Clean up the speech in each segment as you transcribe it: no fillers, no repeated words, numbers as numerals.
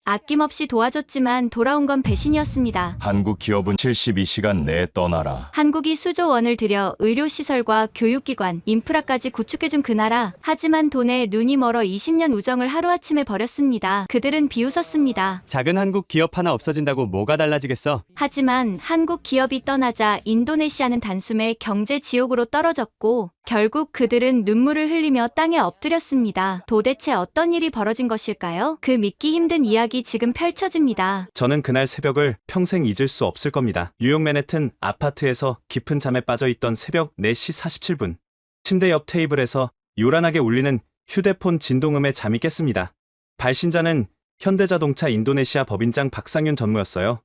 아낌없이 도와줬지만 돌아온 건 배신이었습니다. 한국 기업은 72시간 내에 떠나라. 한국이 수조 원을 들여 의료시설과 교육기관, 인프라까지 구축해준 그 나라. 하지만 돈에 눈이 멀어 20년 우정을 하루아침에 버렸습니다. 그들은 비웃었습니다. 작은 한국 기업 하나 없어진다고 뭐가 달라지겠어? 하지만 한국 기업이 떠나자 인도네시아는 단숨에 경제 지옥으로 떨어졌고 결국 그들은 눈물을 흘리며 땅에 엎드렸습니다. 도대체 어떤 일이 벌어진 것일까요? 그 믿기 힘든 이야기 지금 펼쳐집니다. 저는 그날 새벽을 평생 잊을 수 없을 겁니다. 뉴욕 맨해튼 아파트에서 깊은 잠에 빠져있던 새벽 4시 47분. 침대 옆 테이블에서 요란하게 울리는 휴대폰 진동음에 잠이 깼습니다. 발신자는 현대자동차 인도네시아 법인장 박상윤 전무였어요.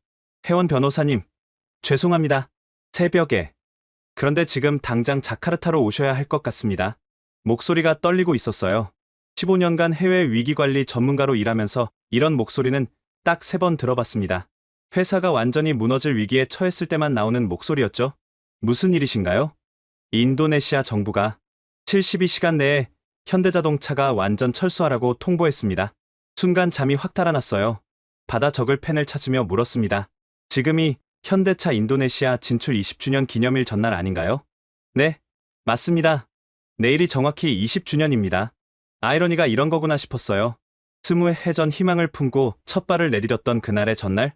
혜원 변호사님, 죄송합니다. 새벽에. 그런데 지금 당장 자카르타로 오셔야 할 것 같습니다. 목소리가 떨리고 있었어요. 15년간 해외 위기관리 전문가로 일하면서 이런 목소리는 딱 3번 들어봤습니다. 회사가 완전히 무너질 위기에 처했을 때만 나오는 목소리였죠. 무슨 일이신가요? 인도네시아 정부가 72시간 내에 현대자동차가 완전 철수하라고 통보했습니다. 순간 잠이 확 달아났어요. 받아 적을 펜을 찾으며 물었습니다. 지금이 현대차 인도네시아 진출 20주년 기념일 전날 아닌가요? 네, 맞습니다. 내일이 정확히 20주년입니다. 아이러니가 이런 거구나 싶었어요. 20해 전 희망을 품고 첫 발을 내디뎠던 그날의 전날,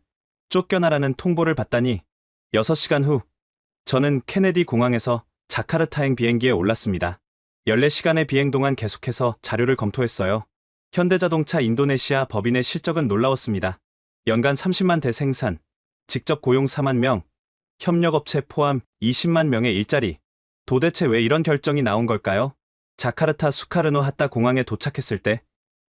쫓겨나라는 통보를 받다니 6시간 후, 저는 케네디 공항에서 자카르타행 비행기에 올랐습니다. 14시간의 비행 동안 계속해서 자료를 검토했어요. 현대자동차 인도네시아 법인의 실적은 놀라웠습니다. 연간 30만 대 생산, 직접 고용 4만 명, 협력업체 포함 20만 명의 일자리. 도대체 왜 이런 결정이 나온 걸까요? 자카르타 수카르노 하타 공항에 도착했을 때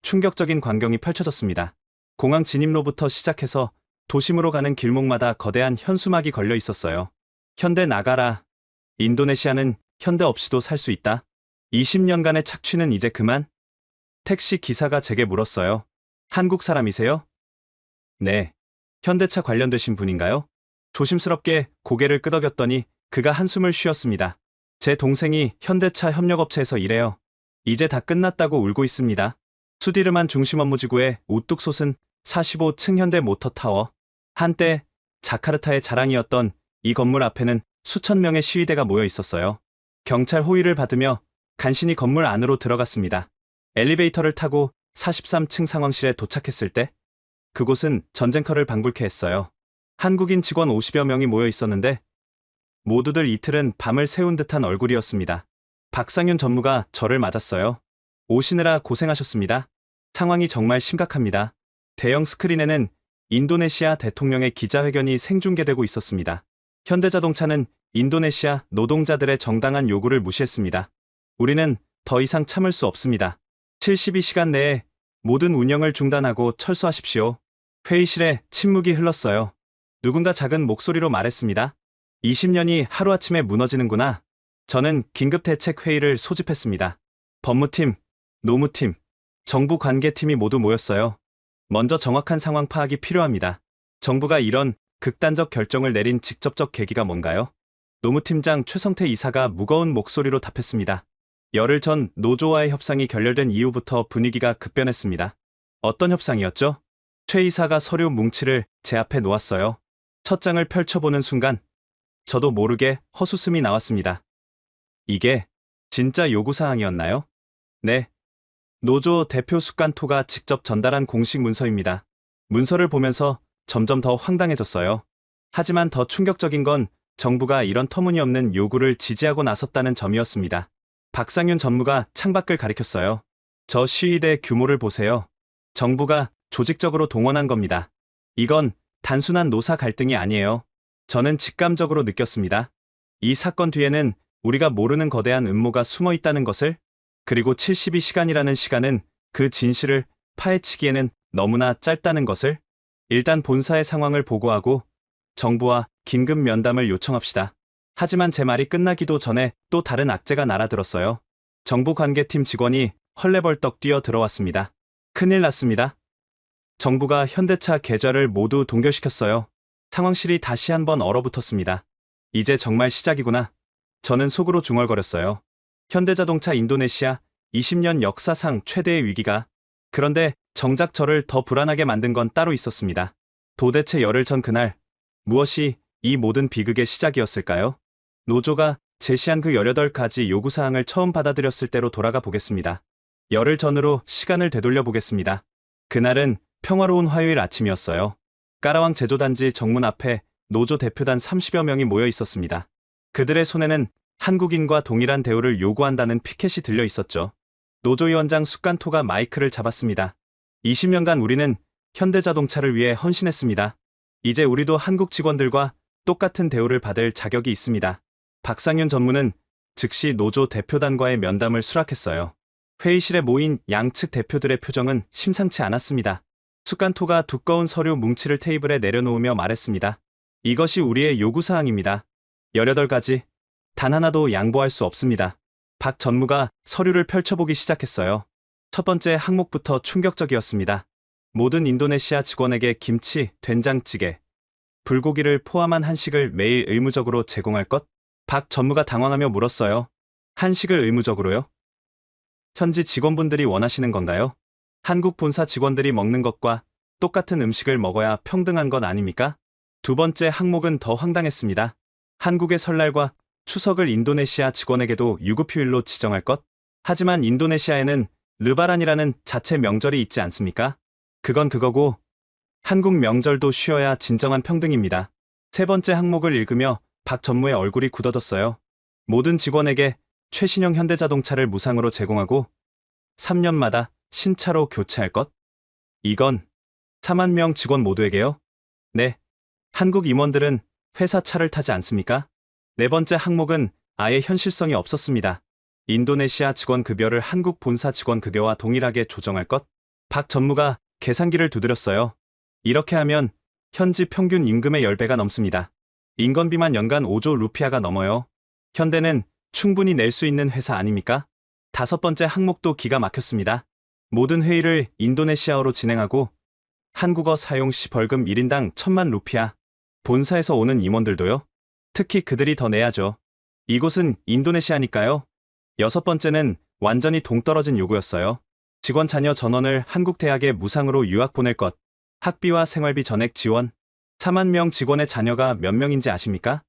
충격적인 광경이 펼쳐졌습니다. 공항 진입로부터 시작해서 도심으로 가는 길목마다 거대한 현수막이 걸려 있었어요. 현대 나가라. 인도네시아는 현대 없이도 살 수 있다. 20년간의 착취는 이제 그만? 택시 기사가 제게 물었어요. 한국 사람이세요? 네. 현대차 관련되신 분인가요? 조심스럽게 고개를 끄덕였더니 그가 한숨을 쉬었습니다. 제 동생이 현대차 협력업체에서 일해요. 이제 다 끝났다고 울고 있습니다. 수디르만 중심 업무지구에 우뚝 솟은 45층 현대 모터타워. 한때 자카르타의 자랑이었던 이 건물 앞에는 수천 명의 시위대가 모여 있었어요. 경찰 호위를 받으며 간신히 건물 안으로 들어갔습니다. 엘리베이터를 타고 43층 상황실에 도착했을 때 그곳은 전쟁터를 방불케 했어요. 한국인 직원 50여 명이 모여 있었는데 모두들 이틀은 밤을 새운 듯한 얼굴이었습니다. 박상윤 전무가 저를 맞았어요. 오시느라 고생하셨습니다. 상황이 정말 심각합니다. 대형 스크린에는 인도네시아 대통령의 기자회견이 생중계되고 있었습니다. 현대자동차는 인도네시아 노동자들의 정당한 요구를 무시했습니다. 우리는 더 이상 참을 수 없습니다. 72시간 내에 모든 운영을 중단하고 철수하십시오. 회의실에 침묵이 흘렀어요. 누군가 작은 목소리로 말했습니다. 20년이 하루아침에 무너지는구나. 저는 긴급대책회의를 소집했습니다. 법무팀, 노무팀, 정부 관계팀이 모두 모였어요. 먼저 정확한 상황 파악이 필요합니다. 정부가 이런 극단적 결정을 내린 직접적 계기가 뭔가요? 노무팀장 최성태 이사가 무거운 목소리로 답했습니다. 열흘 전 노조와의 협상이 결렬된 이후부터 분위기가 급변했습니다. 어떤 협상이었죠? 최 이사가 서류 뭉치를 제 앞에 놓았어요. 첫 장을 펼쳐보는 순간 저도 모르게 헛웃음이 나왔습니다. 이게 진짜 요구사항이었나요? 네. 노조 대표 숙간토가 직접 전달한 공식 문서입니다. 문서를 보면서 점점 더 황당해졌어요. 하지만 더 충격적인 건 정부가 이런 터무니없는 요구를 지지하고 나섰다는 점이었습니다. 박상윤 전무가 창밖을 가리켰어요. 저 시위대 규모를 보세요. 정부가 조직적으로 동원한 겁니다. 이건 단순한 노사 갈등이 아니에요. 저는 직감적으로 느꼈습니다. 이 사건 뒤에는 우리가 모르는 거대한 음모가 숨어 있다는 것을, 그리고 72시간이라는 시간은 그 진실을 파헤치기에는 너무나 짧다는 것을. 일단 본사의 상황을 보고하고 정부와 긴급 면담을 요청합시다. 하지만 제 말이 끝나기도 전에 또 다른 악재가 날아들었어요. 정부 관계팀 직원이 헐레벌떡 뛰어 들어왔습니다. 큰일 났습니다. 정부가 현대차 계좌를 모두 동결시켰어요. 상황실이 다시 한번 얼어붙었습니다. 이제 정말 시작이구나. 저는 속으로 중얼거렸어요. 현대자동차 인도네시아 20년 역사상 최대의 위기가. 그런데 정작 저를 더 불안하게 만든 건 따로 있었습니다. 도대체 열흘 전 그날, 무엇이 이 모든 비극의 시작이었을까요? 노조가 제시한 그 18가지 요구사항을 처음 받아들였을 때로 돌아가 보겠습니다. 열흘 전으로 시간을 되돌려 보겠습니다. 그날은 평화로운 화요일 아침이었어요. 까라왕 제조단지 정문 앞에 노조 대표단 30여 명이 모여 있었습니다. 그들의 손에는 한국인과 동일한 대우를 요구한다는 피켓이 들려 있었죠. 노조위원장 숙간토가 마이크를 잡았습니다. 20년간 우리는 현대자동차를 위해 헌신했습니다. 이제 우리도 한국 직원들과 똑같은 대우를 받을 자격이 있습니다. 박상윤 전무는 즉시 노조 대표단과의 면담을 수락했어요. 회의실에 모인 양측 대표들의 표정은 심상치 않았습니다. 숙간토가 두꺼운 서류 뭉치를 테이블에 내려놓으며 말했습니다. 이것이 우리의 요구사항입니다. 18가지. 단 하나도 양보할 수 없습니다. 박 전무가 서류를 펼쳐보기 시작했어요. 첫 번째 항목부터 충격적이었습니다. 모든 인도네시아 직원에게 김치, 된장찌개, 불고기를 포함한 한식을 매일 의무적으로 제공할 것? 박 전무가 당황하며 물었어요. 한식을 의무적으로요? 현지 직원분들이 원하시는 건가요? 한국 본사 직원들이 먹는 것과 똑같은 음식을 먹어야 평등한 것 아닙니까? 두 번째 항목은 더 황당했습니다. 한국의 설날과 추석을 인도네시아 직원에게도 유급휴일로 지정할 것? 하지만 인도네시아에는 르바란이라는 자체 명절이 있지 않습니까? 그건 그거고 한국 명절도 쉬어야 진정한 평등입니다. 세 번째 항목을 읽으며 박 전무의 얼굴이 굳어졌어요. 모든 직원에게 최신형 현대자동차를 무상으로 제공하고 3년마다 신차로 교체할 것? 이건 4만 명 직원 모두에게요? 네. 한국 임원들은 회사 차를 타지 않습니까? 네 번째 항목은 아예 현실성이 없었습니다. 인도네시아 직원 급여를 한국 본사 직원 급여와 동일하게 조정할 것? 박 전무가 계산기를 두드렸어요. 이렇게 하면 현지 평균 임금의 10배가 넘습니다. 인건비만 연간 5조 루피아가 넘어요. 현대는 충분히 낼 수 있는 회사 아닙니까? 다섯 번째 항목도 기가 막혔습니다. 모든 회의를 인도네시아어로 진행하고 한국어 사용 시 벌금 1인당 1,000만 루피아. 본사에서 오는 임원들도요? 특히 그들이 더 내야죠. 이곳은 인도네시아니까요. 여섯 번째는 완전히 동떨어진 요구였어요. 직원 자녀 전원을 한국 대학에 무상으로 유학 보낼 것. 학비와 생활비 전액 지원. 4만 명 직원의 자녀가 몇 명인지 아십니까?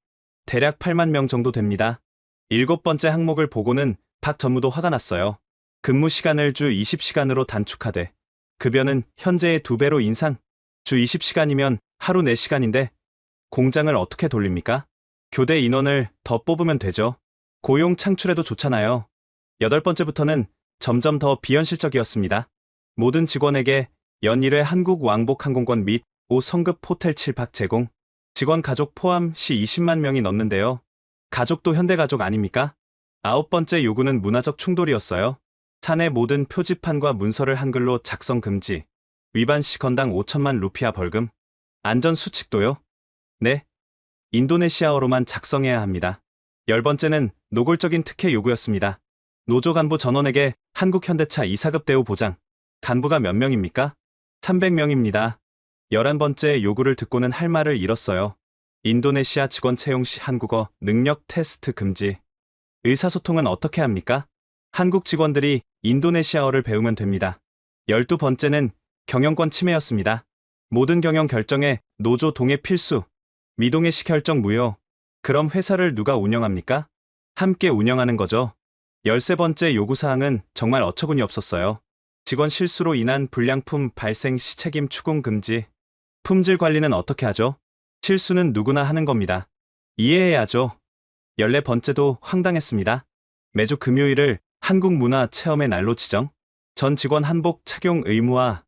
대략 8만 명 정도 됩니다. 일곱 번째 항목을 보고는 박 전무도 화가 났어요. 근무 시간을 주 20시간으로 단축하되 급여는 현재의 2배로 인상. 주 20시간이면 하루 4시간인데 공장을 어떻게 돌립니까? 교대 인원을 더 뽑으면 되죠. 고용 창출에도 좋잖아요. 여덟 번째부터는 점점 더 비현실적이었습니다. 모든 직원에게 연일회 한국 왕복 항공권 및 5성급 호텔 7박 제공. 직원 가족 포함 시 20만 명이 넘는데요. 가족도 현대가족 아닙니까? 아홉 번째 요구는 문화적 충돌이었어요. 사내 모든 표지판과 문서를 한글로 작성 금지. 위반 시 건당 5천만 루피아 벌금. 안전 수칙도요? 네. 인도네시아어로만 작성해야 합니다. 열 번째는 노골적인 특혜 요구였습니다. 노조 간부 전원에게 한국 현대차 2사급 대우 보장. 간부가 몇 명입니까? 300명입니다. 11번째 요구를 듣고는 할 말을 잃었어요. 인도네시아 직원 채용 시 한국어 능력 테스트 금지. 의사소통은 어떻게 합니까? 한국 직원들이 인도네시아어를 배우면 됩니다. 12번째는 경영권 침해였습니다. 모든 경영 결정에 노조 동의 필수. 미동의 시 결정 무효. 그럼 회사를 누가 운영합니까? 함께 운영하는 거죠. 13번째 요구사항은 정말 어처구니 없었어요. 직원 실수로 인한 불량품 발생 시 책임 추궁 금지. 품질 관리는 어떻게 하죠? 실수는 누구나 하는 겁니다. 이해해야죠. 14번째도 황당했습니다. 매주 금요일을 한국 문화 체험의 날로 지정. 전 직원 한복 착용 의무화.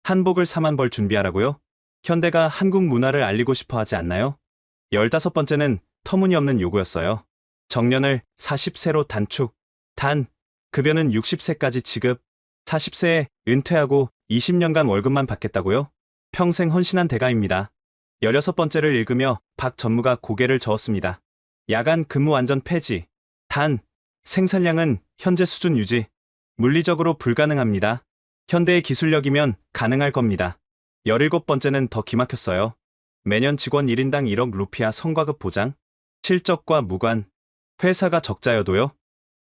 한복을 4만 벌 준비하라고요? 현대가 한국 문화를 알리고 싶어 하지 않나요? 15번째는 터무니없는 요구였어요. 정년을 40세로 단축. 단, 급여는 60세까지 지급. 40세에 은퇴하고 20년간 월급만 받겠다고요? 평생 헌신한 대가입니다. 16번째를 읽으며 박 전무가 고개를 저었습니다. 야간 근무 완전 폐지. 단, 생산량은 현재 수준 유지. 물리적으로 불가능합니다. 현대의 기술력이면 가능할 겁니다. 17번째는 더 기막혔어요. 매년 직원 1인당 1억 루피아 성과급 보장. 실적과 무관. 회사가 적자여도요?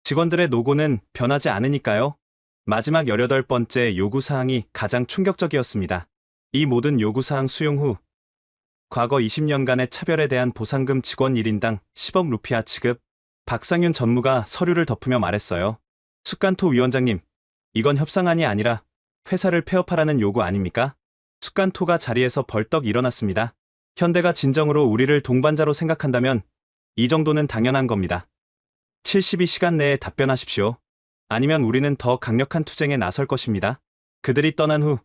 직원들의 노고는 변하지 않으니까요. 마지막 18번째 요구사항이 가장 충격적이었습니다. 이 모든 요구사항 수용 후 과거 20년간의 차별에 대한 보상금 직원 1인당 10억 루피아 지급. 박상윤 전무가 서류를 덮으며 말했어요. 숫간토 위원장님, 이건 협상안이 아니라 회사를 폐업하라는 요구 아닙니까? 숫간토가 자리에서 벌떡 일어났습니다. 현대가 진정으로 우리를 동반자로 생각한다면 이 정도는 당연한 겁니다. 72시간 내에 답변하십시오. 아니면 우리는 더 강력한 투쟁에 나설 것입니다. 그들이 떠난 후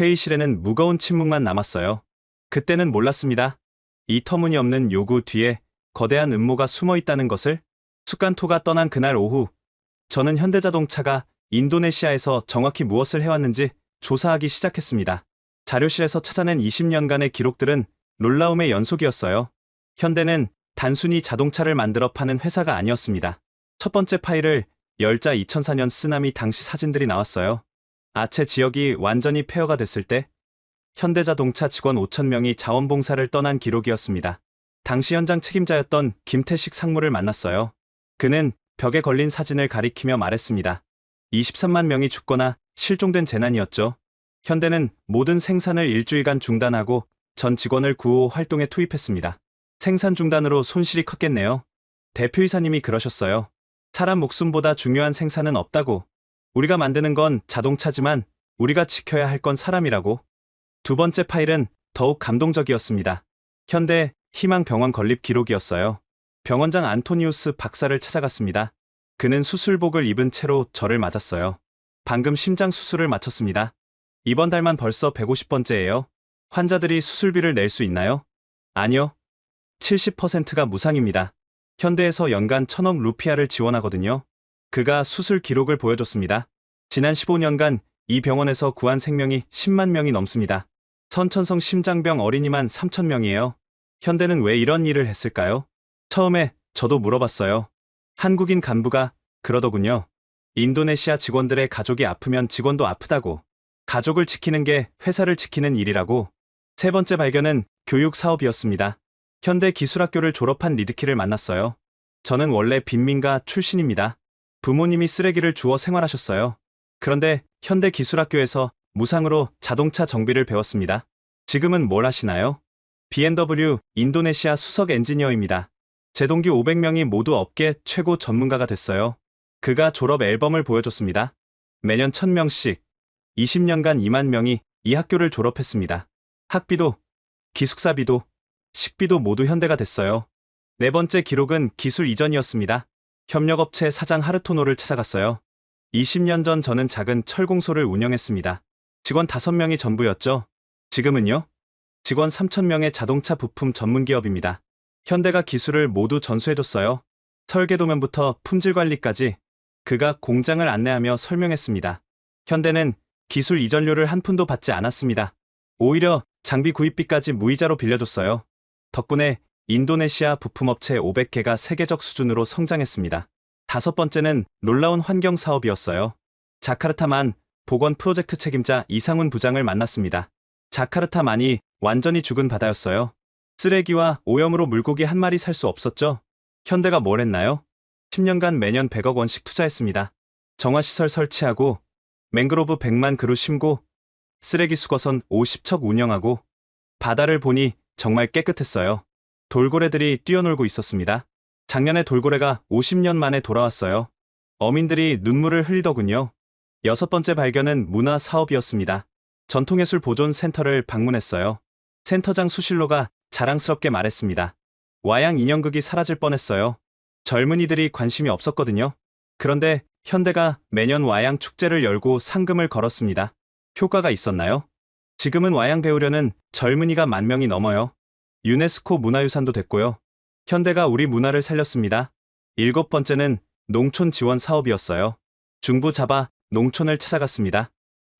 회의실에는 무거운 침묵만 남았어요. 그때는 몰랐습니다. 이 터무니없는 요구 뒤에 거대한 음모가 숨어 있다는 것을. 숫간토가 떠난 그날 오후, 저는 현대자동차가 인도네시아에서 정확히 무엇을 해왔는지 조사하기 시작했습니다. 자료실에서 찾아낸 20년간의 기록들은 놀라움의 연속이었어요. 현대는 단순히 자동차를 만들어 파는 회사가 아니었습니다. 첫 번째 파일을 열자 2004년 쓰나미 당시 사진들이 나왔어요. 아체 지역이 완전히 폐허가 됐을 때 현대자동차 직원 5,000명이 자원봉사를 떠난 기록이었습니다. 당시 현장 책임자였던 김태식 상무를 만났어요. 그는 벽에 걸린 사진을 가리키며 말했습니다. 23만 명이 죽거나 실종된 재난이었죠. 현대는 모든 생산을 일주일간 중단하고 전 직원을 구호 활동에 투입했습니다. 생산 중단으로 손실이 컸겠네요. 대표이사님이 그러셨어요. 사람 목숨보다 중요한 생산은 없다고. 우리가 만드는 건 자동차지만 우리가 지켜야 할 건 사람이라고. 두 번째 파일은 더욱 감동적이었습니다. 현대 희망병원 건립 기록이었어요. 병원장 안토니우스 박사를 찾아갔습니다. 그는 수술복을 입은 채로 저를 맞았어요. 방금 심장 수술을 마쳤습니다. 이번 달만 벌써 150번째예요. 환자들이 수술비를 낼 수 있나요? 아니요. 70%가 무상입니다. 현대에서 연간 1,000억 루피아를 지원하거든요. 그가 수술 기록을 보여줬습니다. 지난 15년간 이 병원에서 구한 생명이 10만 명이 넘습니다. 선천성 심장병 어린이만 3,000명이에요. 현대는 왜 이런 일을 했을까요? 처음에 저도 물어봤어요. 한국인 간부가 그러더군요. 인도네시아 직원들의 가족이 아프면 직원도 아프다고. 가족을 지키는 게 회사를 지키는 일이라고. 세 번째 발견은 교육 사업이었습니다. 현대 기술학교를 졸업한 리드키를 만났어요. 저는 원래 빈민가 출신입니다. 부모님이 쓰레기를 주워 생활하셨어요. 그런데 현대 기술학교에서 무상으로 자동차 정비를 배웠습니다. 지금은 뭘 하시나요? BMW 인도네시아 수석 엔지니어입니다. 제 동기 500명이 모두 업계 최고 전문가가 됐어요. 그가 졸업 앨범을 보여줬습니다. 매년 1,000명씩 20년간 2만 명이 이 학교를 졸업했습니다. 학비도, 기숙사비도, 식비도 모두 현대가 됐어요. 네 번째 기록은 기술 이전이었습니다. 협력업체 사장 하르토노를 찾아갔어요. 20년 전 저는 작은 철공소를 운영했습니다. 직원 5명이 전부였죠. 지금은요? 직원 3,000명의 자동차 부품 전문기업입니다. 현대가 기술을 모두 전수해줬어요. 설계 도면부터 품질 관리까지 그가 공장을 안내하며 설명했습니다. 현대는 기술 이전료를 한 푼도 받지 않았습니다. 오히려 장비 구입비까지 무이자로 빌려줬어요. 덕분에 인도네시아 부품업체 500개가 세계적 수준으로 성장했습니다. 다섯 번째는 놀라운 환경 사업이었어요. 자카르타만 보건 프로젝트 책임자 이상훈 부장을 만났습니다. 자카르타만이 완전히 죽은 바다였어요. 쓰레기와 오염으로 물고기 한 마리 살 수 없었죠. 현대가 뭘 했나요? 10년간 매년 100억 원씩 투자했습니다. 정화시설 설치하고 맹그로브 100만 그루 심고 쓰레기 수거선 50척 운영하고 바다를 보니 정말 깨끗했어요. 돌고래들이 뛰어놀고 있었습니다. 작년에 돌고래가 50년 만에 돌아왔어요. 어민들이 눈물을 흘리더군요. 여섯 번째 발견은 문화 사업이었습니다. 전통예술 보존 센터를 방문했어요. 센터장 수실로가 자랑스럽게 말했습니다. 와양 인형극이 사라질 뻔했어요. 젊은이들이 관심이 없었거든요. 그런데 현대가 매년 와양 축제를 열고 상금을 걸었습니다. 효과가 있었나요? 지금은 와양 배우려는 젊은이가 10,000명이 넘어요. 유네스코 문화유산도 됐고요. 현대가 우리 문화를 살렸습니다. 일곱 번째는 농촌 지원 사업이었어요. 중부 자바 농촌을 찾아갔습니다.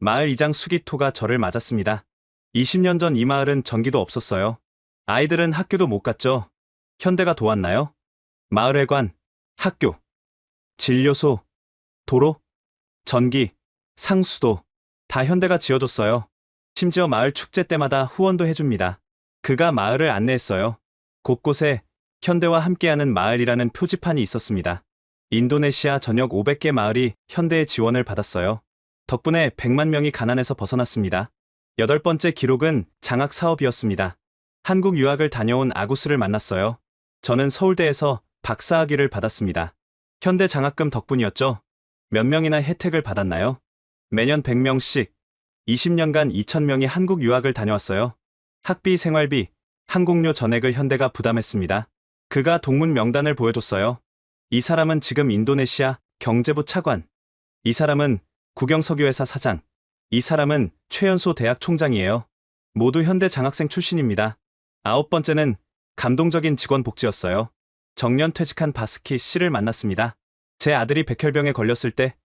마을 이장 수기토가 저를 맞았습니다. 20년 전 이 마을은 전기도 없었어요. 아이들은 학교도 못 갔죠. 현대가 도왔나요? 마을회관, 학교, 진료소, 도로, 전기, 상수도 다 현대가 지어줬어요. 심지어 마을 축제 때마다 후원도 해줍니다. 그가 마을을 안내했어요. 곳곳에 현대와 함께하는 마을이라는 표지판이 있었습니다. 인도네시아 전역 500개 마을이 현대의 지원을 받았어요. 덕분에 100만 명이 가난에서 벗어났습니다. 여덟 번째 기록은 장학 사업이었습니다. 한국 유학을 다녀온 아구스를 만났어요. 저는 서울대에서 박사학위를 받았습니다. 현대 장학금 덕분이었죠. 몇 명이나 혜택을 받았나요? 매년 100명씩 20년간 2,000명이 한국 유학을 다녀왔어요. 학비, 생활비, 항공료 전액을 현대가 부담했습니다. 그가 동문 명단을 보여줬어요. 이 사람은 지금 인도네시아 경제부 차관. 이 사람은 국영석유회사 사장. 이 사람은 최연소 대학 총장이에요. 모두 현대 장학생 출신입니다. 아홉 번째는 감동적인 직원 복지였어요. 정년 퇴직한 바스키 씨를 만났습니다. 제 아들이 백혈병에 걸렸을 때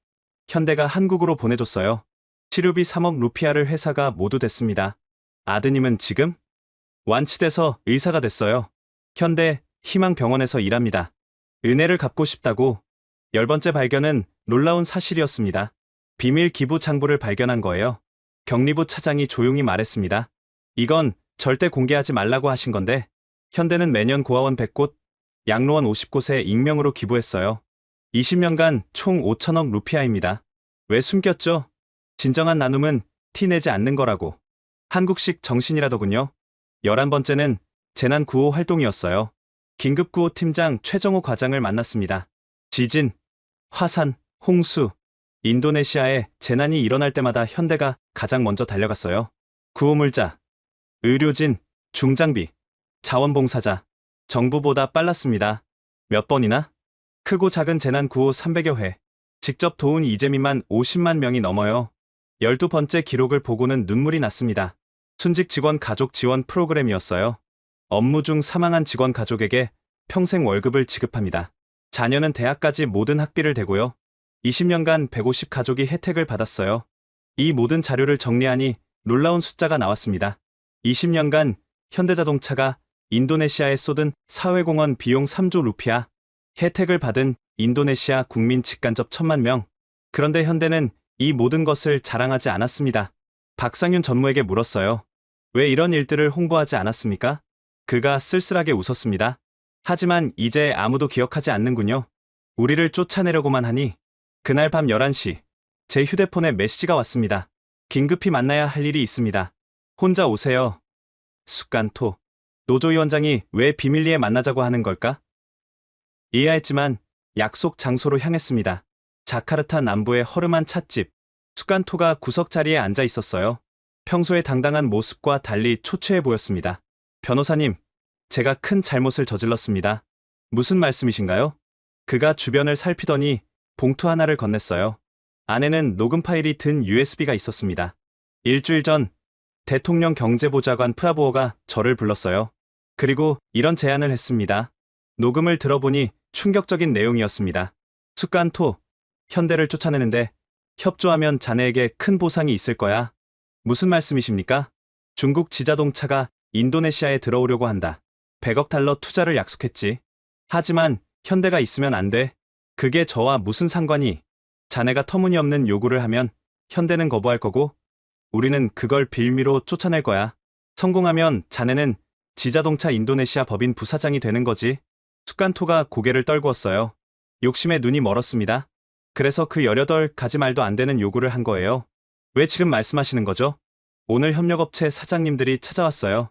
현대가 한국으로 보내줬어요. 치료비 3억 루피아를 회사가 모두 댔습니다. 아드님은 지금 완치돼서 의사가 됐어요. 현대 희망병원에서 일합니다. 은혜를 갚고 싶다고. 열 번째 발견은 놀라운 사실이었습니다. 비밀 기부 장부를 발견한 거예요. 격리부 차장이 조용히 말했습니다. 이건 절대 공개하지 말라고 하신 건데 현대는 매년 고아원 100곳, 양로원 50곳에 익명으로 기부했어요. 20년간 총 5천억 루피아입니다. 왜 숨겼죠? 진정한 나눔은 티 내지 않는 거라고. 한국식 정신이라더군요. 11번째는 재난 구호 활동이었어요. 긴급구호 팀장 최정호 과장을 만났습니다. 지진, 화산, 홍수, 인도네시아에 재난이 일어날 때마다 현대가 가장 먼저 달려갔어요. 구호물자, 의료진, 중장비, 자원봉사자, 정부보다 빨랐습니다. 몇 번이나? 크고 작은 재난 구호 300여 회. 직접 도운 이재민만 50만 명이 넘어요. 12번째 기록을 보고는 눈물이 났습니다. 순직 직원 가족 지원 프로그램이었어요. 업무 중 사망한 직원 가족에게 평생 월급을 지급합니다. 자녀는 대학까지 모든 학비를 대고요. 20년간 150 가족이 혜택을 받았어요. 이 모든 자료를 정리하니 놀라운 숫자가 나왔습니다. 20년간 현대자동차가 인도네시아에 쏟은 사회공헌 비용 3조 루피아, 혜택을 받은 인도네시아 국민 직간접 1,000만 명. 그런데 현대는 이 모든 것을 자랑하지 않았습니다. 박상윤 전무에게 물었어요. 왜 이런 일들을 홍보하지 않았습니까? 그가 쓸쓸하게 웃었습니다. 하지만 이제 아무도 기억하지 않는군요. 우리를 쫓아내려고만 하니. 그날 밤 11시, 제 휴대폰에 메시지가 왔습니다. 긴급히 만나야 할 일이 있습니다. 혼자 오세요. 숫간토. 노조위원장이 왜 비밀리에 만나자고 하는 걸까? 이해했지만 약속 장소로 향했습니다. 자카르타 남부의 허름한 찻집. 숫간토가 구석 자리에 앉아 있었어요. 평소의 당당한 모습과 달리 초췌해 보였습니다. 변호사님, 제가 큰 잘못을 저질렀습니다. 무슨 말씀이신가요? 그가 주변을 살피더니 봉투 하나를 건넸어요. 안에는 녹음 파일이 든 USB가 있었습니다. 일주일 전 대통령 경제보좌관 프라보어가 저를 불렀어요. 그리고 이런 제안을 했습니다. 녹음을 들어보니 충격적인 내용이었습니다. 숫간토, 현대를 쫓아내는데 협조하면 자네에게 큰 보상이 있을 거야. 무슨 말씀이십니까? 중국 지자동차가 인도네시아에 들어오려고 한다. 100억 달러 투자를 약속했지. 하지만 현대가 있으면 안 돼. 그게 저와 무슨 상관이? 자네가 터무니없는 요구를 하면 현대는 거부할 거고 우리는 그걸 빌미로 쫓아낼 거야. 성공하면 자네는 지자동차 인도네시아 법인 부사장이 되는 거지. 숫간토가 고개를 떨구었어요. 욕심에 눈이 멀었습니다. 그래서 그 18가지 말도 안 되는 요구를 한 거예요. 왜 지금 말씀하시는 거죠? 오늘 협력업체 사장님들이 찾아왔어요.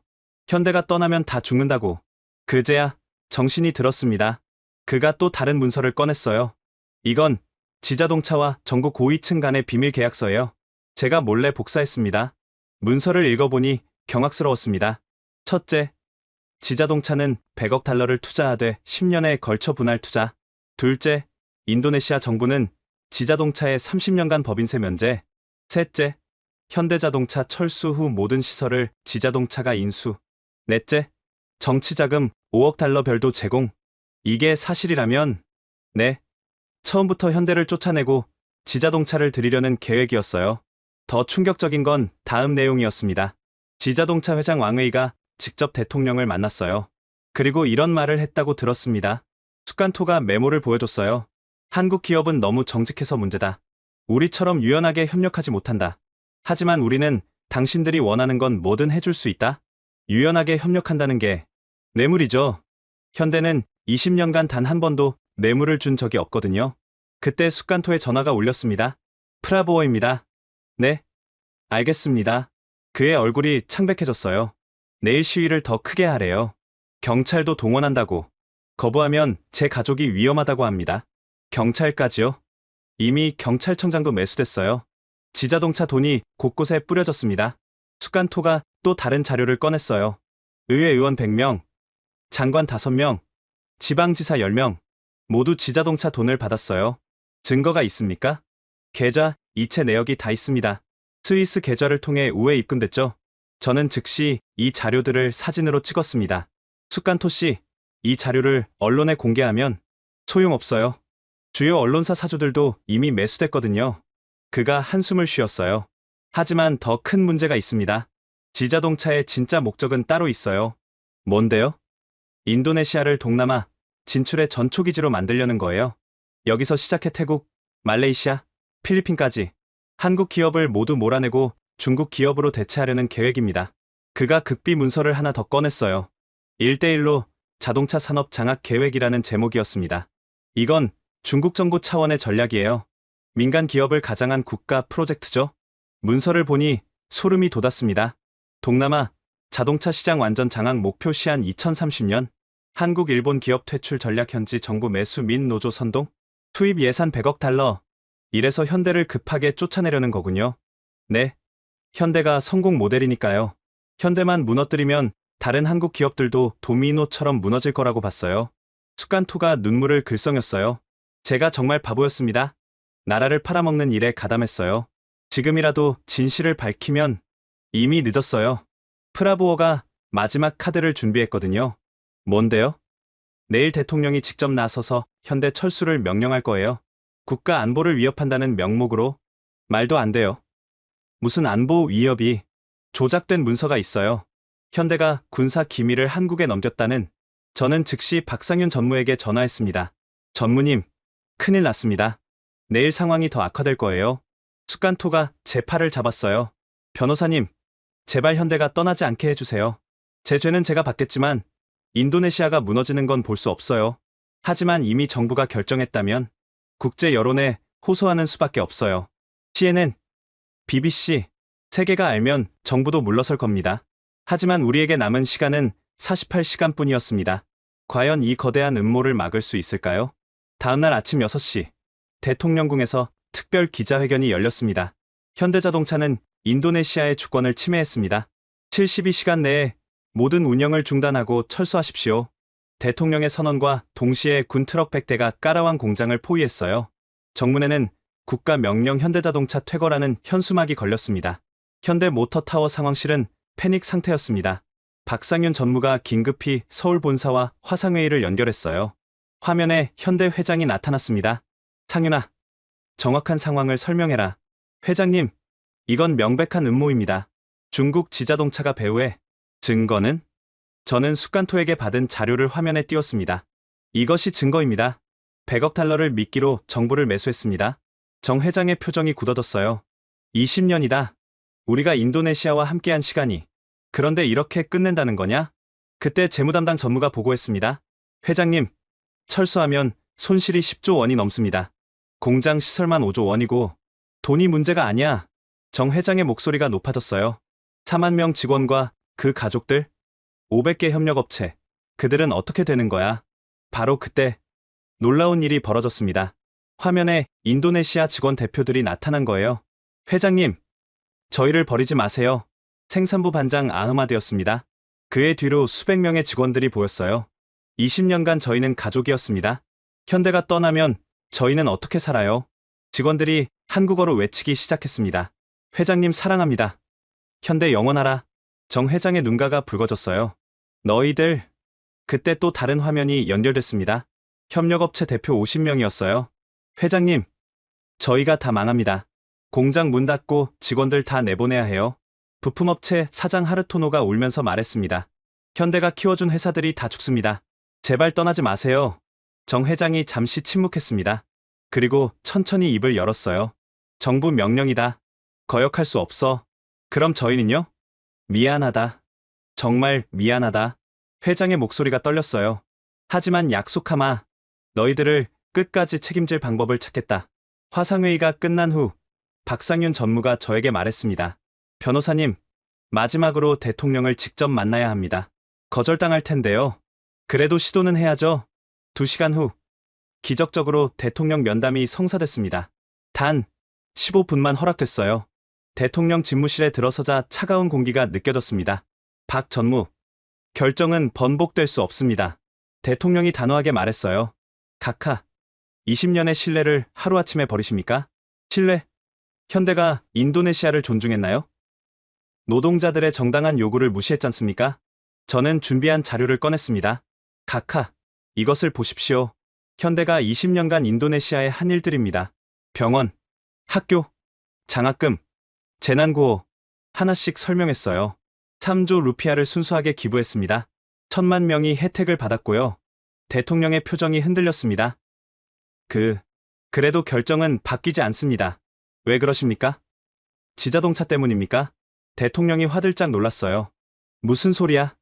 현대가 떠나면 다 죽는다고. 그제야 정신이 들었습니다. 그가 또 다른 문서를 꺼냈어요. 이건 지자동차와 전국 고위층 간의 비밀 계약서예요. 제가 몰래 복사했습니다. 문서를 읽어보니 경악스러웠습니다. 첫째, 지자동차는 100억 달러를 투자하되 10년에 걸쳐 분할 투자. 둘째, 인도네시아 정부는 지자동차의 30년간 법인세 면제. 셋째, 현대자동차 철수 후 모든 시설을 지자동차가 인수. 넷째, 정치자금 5억 달러 별도 제공. 이게 사실이라면, 네, 처음부터 현대를 쫓아내고 지자동차를 들이려는 계획이었어요. 더 충격적인 건 다음 내용이었습니다. 지자동차 회장 왕웨이가 직접 대통령을 만났어요. 그리고 이런 말을 했다고 들었습니다. 숫간토가 메모를 보여줬어요. 한국 기업은 너무 정직해서 문제다. 우리처럼 유연하게 협력하지 못한다. 하지만 우리는 당신들이 원하는 건 뭐든 해줄 수 있다. 유연하게 협력한다는 게 뇌물이죠. 현대는 20년간 단 한 번도 뇌물을 준 적이 없거든요. 그때 숫간토의 전화가 울렸습니다. 프라보어입니다. 네, 알겠습니다. 그의 얼굴이 창백해졌어요. 내일 시위를 더 크게 하래요. 경찰도 동원한다고. 거부하면 제 가족이 위험하다고 합니다. 경찰까지요? 이미 경찰청장도 매수됐어요. 지자동차 돈이 곳곳에 뿌려졌습니다. 숫간토가 또 다른 자료를 꺼냈어요. 의회 의원 100명, 장관 5명, 지방지사 10명, 모두 지자동차 돈을 받았어요. 증거가 있습니까? 계좌, 이체 내역이 다 있습니다. 스위스 계좌를 통해 우회 입금됐죠. 저는 즉시 이 자료들을 사진으로 찍었습니다. 숫간토 씨, 이 자료를 언론에 공개하면 소용없어요. 주요 언론사 사주들도 이미 매수됐거든요. 그가 한숨을 쉬었어요. 하지만 더 큰 문제가 있습니다. 지자동차의 진짜 목적은 따로 있어요. 뭔데요? 인도네시아를 동남아 진출의 전초기지로 만들려는 거예요. 여기서 시작해 태국, 말레이시아, 필리핀까지 한국 기업을 모두 몰아내고 중국 기업으로 대체하려는 계획입니다. 그가 극비 문서를 하나 더 꺼냈어요. 1대1로 자동차 산업 장악 계획이라는 제목이었습니다. 이건 중국 정부 차원의 전략이에요. 민간 기업을 가장한 국가 프로젝트죠. 문서를 보니 소름이 돋았습니다. 동남아 자동차 시장 완전 장악 목표 시한 2030년, 한국 일본 기업 퇴출 전략 현지 정부 매수 민 노조 선동, 투입 예산 100억 달러. 이래서 현대를 급하게 쫓아내려는 거군요. 네, 현대가 성공 모델이니까요. 현대만 무너뜨리면 다른 한국 기업들도 도미노처럼 무너질 거라고 봤어요. 숫간토가 눈물을 글썽였어요. 제가 정말 바보였습니다. 나라를 팔아먹는 일에 가담했어요. 지금이라도 진실을 밝히면 이미 늦었어요. 프라보어가 마지막 카드를 준비했거든요. 뭔데요? 내일 대통령이 직접 나서서 현대 철수를 명령할 거예요. 국가 안보를 위협한다는 명목으로. 말도 안 돼요. 무슨 안보 위협이. 조작된 문서가 있어요. 현대가 군사 기밀을 한국에 넘겼다는. 저는 즉시 박상윤 전무에게 전화했습니다. 전무님, 큰일 났습니다. 내일 상황이 더 악화될 거예요. 숫간토가 제 팔을 잡았어요. 변호사님, 제발 현대가 떠나지 않게 해주세요. 제 죄는 제가 받겠지만 인도네시아가 무너지는 건 볼 수 없어요. 하지만 이미 정부가 결정했다면 국제 여론에 호소하는 수밖에 없어요. CNN, BBC, 세계가 알면 정부도 물러설 겁니다. 하지만 우리에게 남은 시간은 48시간뿐이었습니다. 과연 이 거대한 음모를 막을 수 있을까요? 다음날 아침 6시, 대통령궁에서 특별 기자회견이 열렸습니다. 현대자동차는 인도네시아의 주권을 침해했습니다. 72시간 내에 모든 운영을 중단하고 철수하십시오. 대통령의 선언과 동시에 군 트럭 100대가 까라왕 공장을 포위했어요. 정문에는 국가 명령 현대자동차 퇴거라는 현수막이 걸렸습니다. 현대모터타워 상황실은 패닉 상태였습니다. 박상윤 전무가 긴급히 서울 본사와 화상회의를 연결했어요. 화면에 현대 회장이 나타났습니다. 상윤아, 정확한 상황을 설명해라. 회장님, 이건 명백한 음모입니다. 중국 지자동차가 배후에. 증거는? 저는 숫간토에게 받은 자료를 화면에 띄웠습니다. 이것이 증거입니다. 100억 달러를 미끼로 정부를 매수했습니다. 정 회장의 표정이 굳어졌어요. 20년이다. 우리가 인도네시아와 함께한 시간이. 그런데 이렇게 끝낸다는 거냐? 그때 재무담당 전무가 보고했습니다. 회장님, 철수하면 손실이 10조 원이 넘습니다. 공장 시설만 5조 원이고 돈이 문제가 아니야. 정 회장의 목소리가 높아졌어요. 4만 명 직원과 그 가족들, 500개 협력업체, 그들은 어떻게 되는 거야? 바로 그때 놀라운 일이 벌어졌습니다. 화면에 인도네시아 직원 대표들이 나타난 거예요. 회장님, 저희를 버리지 마세요. 생산부 반장 아흐마드였습니다. 그의 뒤로 수백 명의 직원들이 보였어요. 20년간 저희는 가족이었습니다. 현대가 떠나면 저희는 어떻게 살아요? 직원들이 한국어로 외치기 시작했습니다. 회장님 사랑합니다. 현대 영원하라. 정 회장의 눈가가 붉어졌어요. 너희들. 그때 또 다른 화면이 연결됐습니다. 협력업체 대표 50명이었어요. 회장님, 저희가 다 망합니다. 공장 문 닫고 직원들 다 내보내야 해요. 부품업체 사장 하르토노가 울면서 말했습니다. 현대가 키워준 회사들이 다 죽습니다. 제발 떠나지 마세요. 정 회장이 잠시 침묵했습니다. 그리고 천천히 입을 열었어요. 정부 명령이다. 거역할 수 없어. 그럼 저희는요? 미안하다. 정말 미안하다. 회장의 목소리가 떨렸어요. 하지만 약속하마. 너희들을 끝까지 책임질 방법을 찾겠다. 화상회의가 끝난 후 박상윤 전무가 저에게 말했습니다. 변호사님, 마지막으로 대통령을 직접 만나야 합니다. 거절당할 텐데요. 그래도 시도는 해야죠. 2시간 후, 기적적으로 대통령 면담이 성사됐습니다. 단 15분만 허락됐어요. 대통령 집무실에 들어서자 차가운 공기가 느껴졌습니다. 박 전무, 결정은 번복될 수 없습니다. 대통령이 단호하게 말했어요. 각하, 20년의 신뢰를 하루아침에 버리십니까? 신뢰? 현대가 인도네시아를 존중했나요? 노동자들의 정당한 요구를 무시했잖습니까? 저는 준비한 자료를 꺼냈습니다. 각하, 이것을 보십시오. 현대가 20년간 인도네시아에 한 일들입니다. 병원, 학교, 장학금, 재난구호 하나씩 설명했어요. 3조 루피아를 순수하게 기부했습니다. 1,000만 명이 혜택을 받았고요. 대통령의 표정이 흔들렸습니다. 그래도 결정은 바뀌지 않습니다. 왜 그러십니까? 지자동차 때문입니까? 대통령이 화들짝 놀랐어요. 무슨 소리야?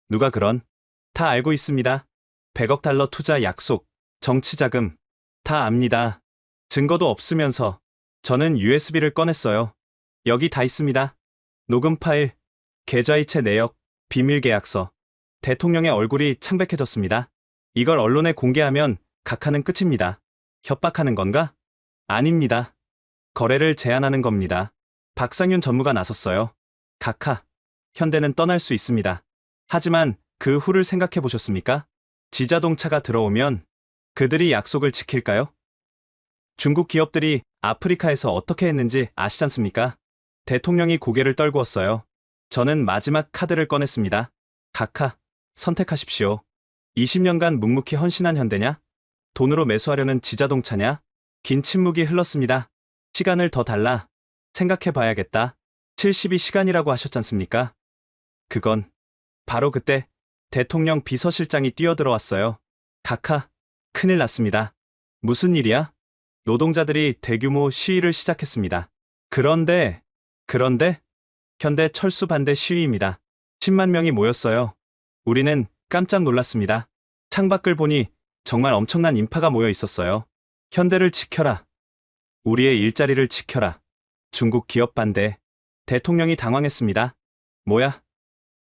누가 그런? 다 알고 있습니다. 100억 달러 투자 약속, 정치자금, 다 압니다. 증거도 없으면서 저는 USB를 꺼냈어요. 여기 다 있습니다. 녹음 파일, 계좌이체 내역, 비밀 계약서. 대통령의 얼굴이 창백해졌습니다. 이걸 언론에 공개하면 각하는 끝입니다. 협박하는 건가? 아닙니다. 거래를 제한하는 겁니다. 박상윤 전무가 나섰어요. 각하, 현대는 떠날 수 있습니다. 하지만 그 후를 생각해 보셨습니까? 지자동차가 들어오면 그들이 약속을 지킬까요? 중국 기업들이 아프리카에서 어떻게 했는지 아시지 않습니까? 대통령이 고개를 떨구었어요. 저는 마지막 카드를 꺼냈습니다. 각하, 선택하십시오. 20년간 묵묵히 헌신한 현대냐? 돈으로 매수하려는 지자동차냐? 긴 침묵이 흘렀습니다. 시간을 더 달라. 생각해 봐야겠다. 72시간이라고 하셨지 않습니까? 그건 바로 그때 대통령 비서실장이 뛰어들어왔어요. 각하, 큰일 났습니다. 무슨 일이야? 노동자들이 대규모 시위를 시작했습니다. 그런데 현대 철수 반대 시위입니다. 10만 명이 모였어요. 우리는 깜짝 놀랐습니다. 창밖을 보니 정말 엄청난 인파가 모여 있었어요. 현대를 지켜라. 우리의 일자리를 지켜라. 중국 기업 반대. 대통령이 당황했습니다. 뭐야?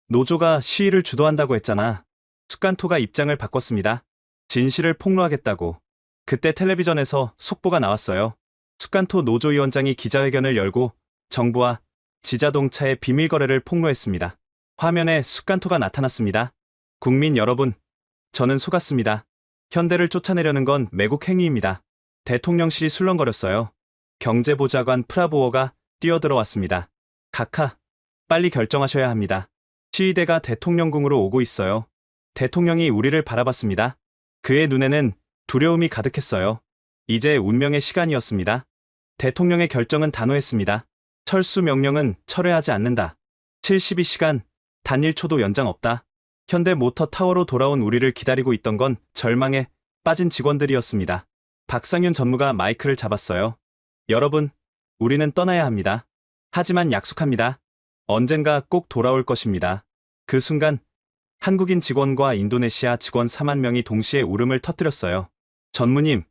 노조가 시위를 주도한다고 했잖아. 숫간토가 입장을 바꿨습니다. 진실을 폭로하겠다고. 그때 텔레비전에서 속보가 나왔어요. 숫간토 노조위원장이 기자회견을 열고 정부와 지자동차의 비밀 거래를 폭로했습니다. 화면에 숫간토가 나타났습니다. 국민 여러분, 저는 속았습니다. 현대를 쫓아내려는 건 매국 행위입니다. 대통령실이 술렁거렸어요. 경제보좌관 프라보어가 뛰어들어왔습니다. 각하, 빨리 결정하셔야 합니다. 시위대가 대통령궁으로 오고 있어요. 대통령이 우리를 바라봤습니다. 그의 눈에는 두려움이 가득했어요. 이제 운명의 시간이었습니다. 대통령의 결정은 단호했습니다. 철수 명령은 철회하지 않는다. 72시간, 단 1초도 연장 없다. 현대 모터 타워로 돌아온 우리를 기다리고 있던 건 절망에 빠진 직원들이었습니다. 박상윤 전무가 마이크를 잡았어요. 여러분, 우리는 떠나야 합니다. 하지만 약속합니다. 언젠가 꼭 돌아올 것입니다. 그 순간 한국인 직원과 인도네시아 직원 4만 명이 동시에 울음을 터뜨렸어요. 전무님,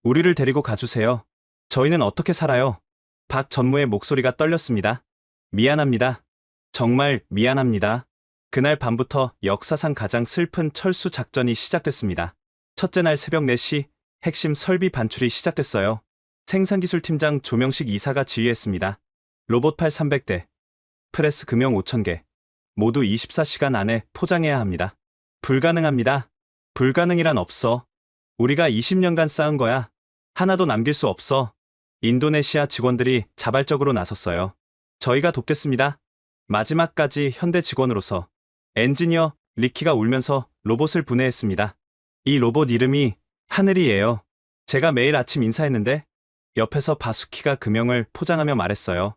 우리를 데리고 가주세요. 저희는 어떻게 살아요? 박 전무의 목소리가 떨렸습니다. 미안합니다. 정말 미안합니다. 그날 밤부터 역사상 가장 슬픈 철수 작전이 시작됐습니다. 첫째 날 새벽 4시 핵심 설비 반출이 시작됐어요. 생산기술팀장 조명식 이사가 지휘했습니다. 로봇팔 300대, 프레스 금형 5,000개, 모두 24시간 안에 포장해야 합니다. 불가능합니다. 불가능이란 없어. 우리가 20년간 쌓은 거야. 하나도 남길 수 없어. 인도네시아 직원들이 자발적으로 나섰어요. 저희가 돕겠습니다. 마지막까지 현대 직원으로서. 엔지니어 리키가 울면서 로봇을 분해했습니다. 이 로봇 이름이 하늘이에요. 제가 매일 아침 인사했는데 옆에서 바수키가 금형을 포장하며 말했어요.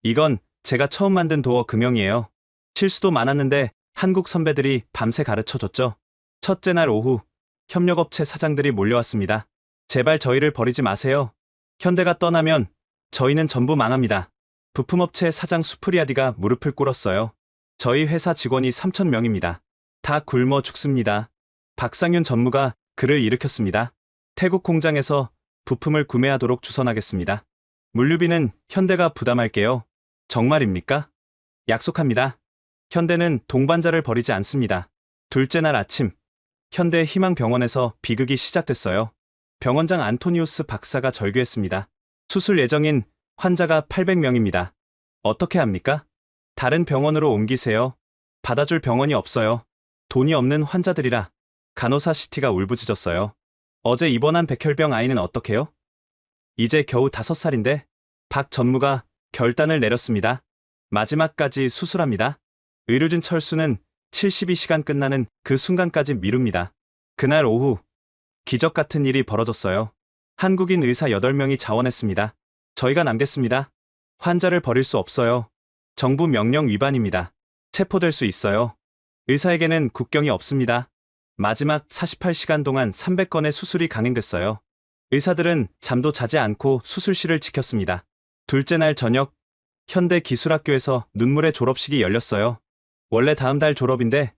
이건 제가 처음 만든 도어 금형이에요. 실수도 많았는데 한국 선배들이 밤새 가르쳐줬죠. 첫째 날 오후 협력업체 사장들이 몰려왔습니다. 제발 저희를 버리지 마세요. 현대가 떠나면 저희는 전부 망합니다. 부품업체 사장 수프리아디가 무릎을 꿇었어요. 저희 회사 직원이 3,000명입니다. 다 굶어 죽습니다. 박상윤 전무가 글을 일으켰습니다. 태국 공장에서 부품을 구매하도록 주선하겠습니다. 물류비는 현대가 부담할게요. 정말입니까? 약속합니다. 현대는 동반자를 버리지 않습니다. 둘째 날 아침, 현대 희망병원에서 비극이 시작됐어요. 병원장 안토니우스 박사가 절규했습니다. 수술 예정인 환자가 800명입니다. 어떻게 합니까? 다른 병원으로 옮기세요. 받아줄 병원이 없어요. 돈이 없는 환자들이라. 간호사 시티가 울부짖었어요. 어제 입원한 백혈병 아이는 어떡해요? 이제 겨우 5살인데 박 전무가 결단을 내렸습니다. 마지막까지 수술합니다. 의료진 철수는 72시간 끝나는 그 순간까지 미룹니다. 그날 오후 기적 같은 일이 벌어졌어요. 한국인 의사 8명이 자원했습니다. 저희가 남겠습니다. 환자를 버릴 수 없어요. 정부 명령 위반입니다. 체포될 수 있어요. 의사에게는 국경이 없습니다. 마지막 48시간 동안 300건의 수술이 강행됐어요. 의사들은 잠도 자지 않고 수술실을 지켰습니다. 둘째 날 저녁, 현대기술학교에서 눈물의 졸업식이 열렸어요. 원래 다음 달 졸업인데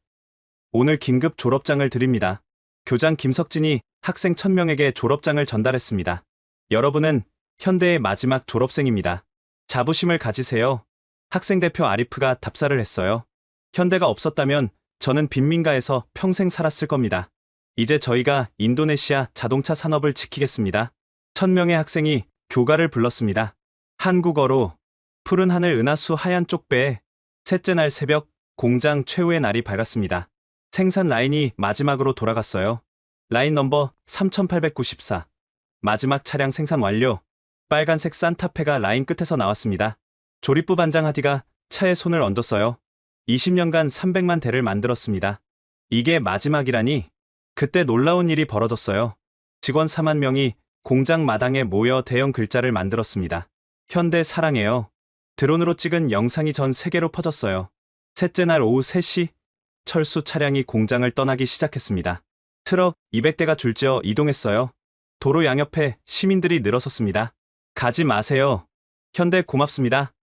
오늘 긴급 졸업장을 드립니다. 교장 김석진이 학생 1000명에게 졸업장을 전달했습니다. 여러분은 현대의 마지막 졸업생입니다. 자부심을 가지세요. 학생 대표 아리프가 답사를 했어요. 현대가 없었다면 저는 빈민가에서 평생 살았을 겁니다. 이제 저희가 인도네시아 자동차 산업을 지키겠습니다. 1000명의 학생이 교가를 불렀습니다. 한국어로 푸른 하늘 은하수 하얀 쪽배에. 셋째 날 새벽 공장 최후의 날이 밝았습니다. 생산 라인이 마지막으로 돌아갔어요. 라인 넘버 3894. 마지막 차량 생산 완료. 빨간색 산타페가 라인 끝에서 나왔습니다. 조립부 반장 하디가 차에 손을 얹었어요. 20년간 300만 대를 만들었습니다. 이게 마지막이라니. 그때 놀라운 일이 벌어졌어요. 직원 4만 명이 공장 마당에 모여 대형 글자를 만들었습니다. 현대 사랑해요. 드론으로 찍은 영상이 전 세계로 퍼졌어요. 셋째 날 오후 3시, 철수 차량이 공장을 떠나기 시작했습니다. 트럭 200대가 줄지어 이동했어요. 도로 양옆에 시민들이 늘어섰습니다. 가지 마세요. 현대 고맙습니다.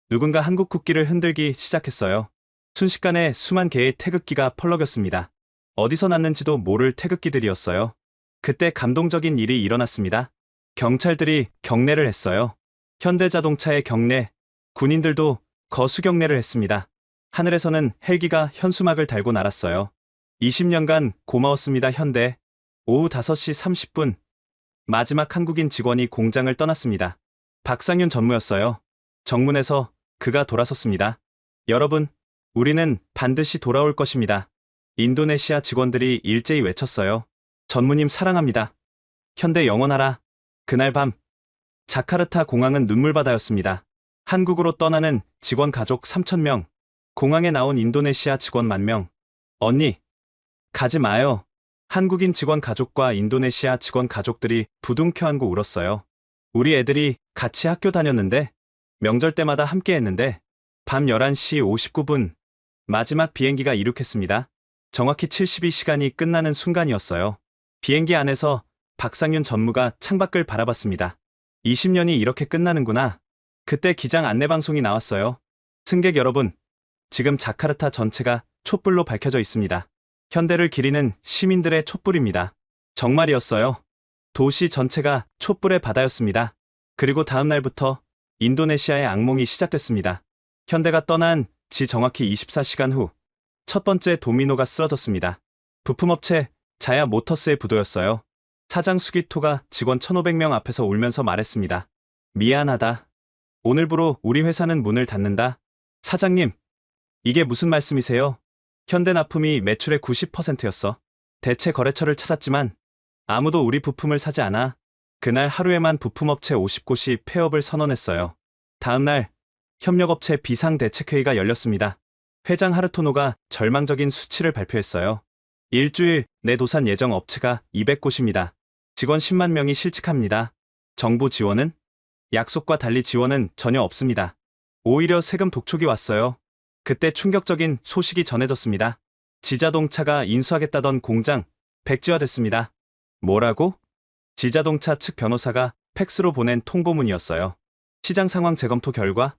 누군가 한국 국기를 흔들기 시작했어요. 순식간에 수만 개의 태극기가 펄럭였습니다. 어디서 났는지도 모를 태극기들이었어요. 그때 감동적인 일이 일어났습니다. 경찰들이 경례를 했어요. 현대자동차의 경례, 군인들도 거수 경례를 했습니다. 하늘에서는 헬기가 현수막을 달고 날았어요. 20년간 고마웠습니다, 현대. 오후 5시 30분, 마지막 한국인 직원이 공장을 떠났습니다. 박상윤 전무였어요. 정문에서 그가 돌아섰습니다. 여러분, 우리는 반드시 돌아올 것입니다. 인도네시아 직원들이 일제히 외쳤어요. 전무님 사랑합니다. 현대 영원하라. 그날 밤, 자카르타 공항은 눈물바다였습니다. 한국으로 떠나는 직원 가족 3,000명, 공항에 나온 인도네시아 직원 10,000명. 언니, 가지 마요. 한국인 직원 가족과 인도네시아 직원 가족들이 부둥켜 안고 울었어요. 우리 애들이 같이 학교 다녔는데, 명절 때마다 함께 했는데, 밤 11시 59분, 마지막 비행기가 이륙했습니다. 정확히 72시간이 끝나는 순간이었어요. 비행기 안에서 박상윤 전무가 창밖을 바라봤습니다. 20년이 이렇게 끝나는구나. 그때 기장 안내방송이 나왔어요. 승객 여러분, 지금 자카르타 전체가 촛불로 밝혀져 있습니다. 현대를 기리는 시민들의 촛불입니다. 정말이었어요. 도시 전체가 촛불의 바다였습니다. 그리고 다음 날부터 인도네시아의 악몽이 시작됐습니다. 현대가 떠난 지 정확히 24시간 후, 첫 번째 도미노가 쓰러졌습니다. 부품업체 자야 모터스의 부도였어요. 사장 수기토가 직원 1,500명 앞에서 울면서 말했습니다. 미안하다. 오늘부로 우리 회사는 문을 닫는다. 사장님, 이게 무슨 말씀이세요? 현대 납품이 매출의 90%였어. 대체 거래처를 찾았지만 아무도 우리 부품을 사지 않아. 그날 하루에만 부품업체 50곳이 폐업을 선언했어요. 다음 날 협력업체 비상대책회의가 열렸습니다. 회장 하르토노가 절망적인 수치를 발표했어요. 일주일 내 도산 예정 업체가 200곳입니다. 직원 10만 명이 실직합니다. 정부 지원은? 약속과 달리 지원은 전혀 없습니다. 오히려 세금 독촉이 왔어요. 그때 충격적인 소식이 전해졌습니다. 지자동차가 인수하겠다던 공장 백지화됐습니다. 뭐라고? 지자동차 측 변호사가 팩스로 보낸 통보문이었어요. 시장 상황 재검토 결과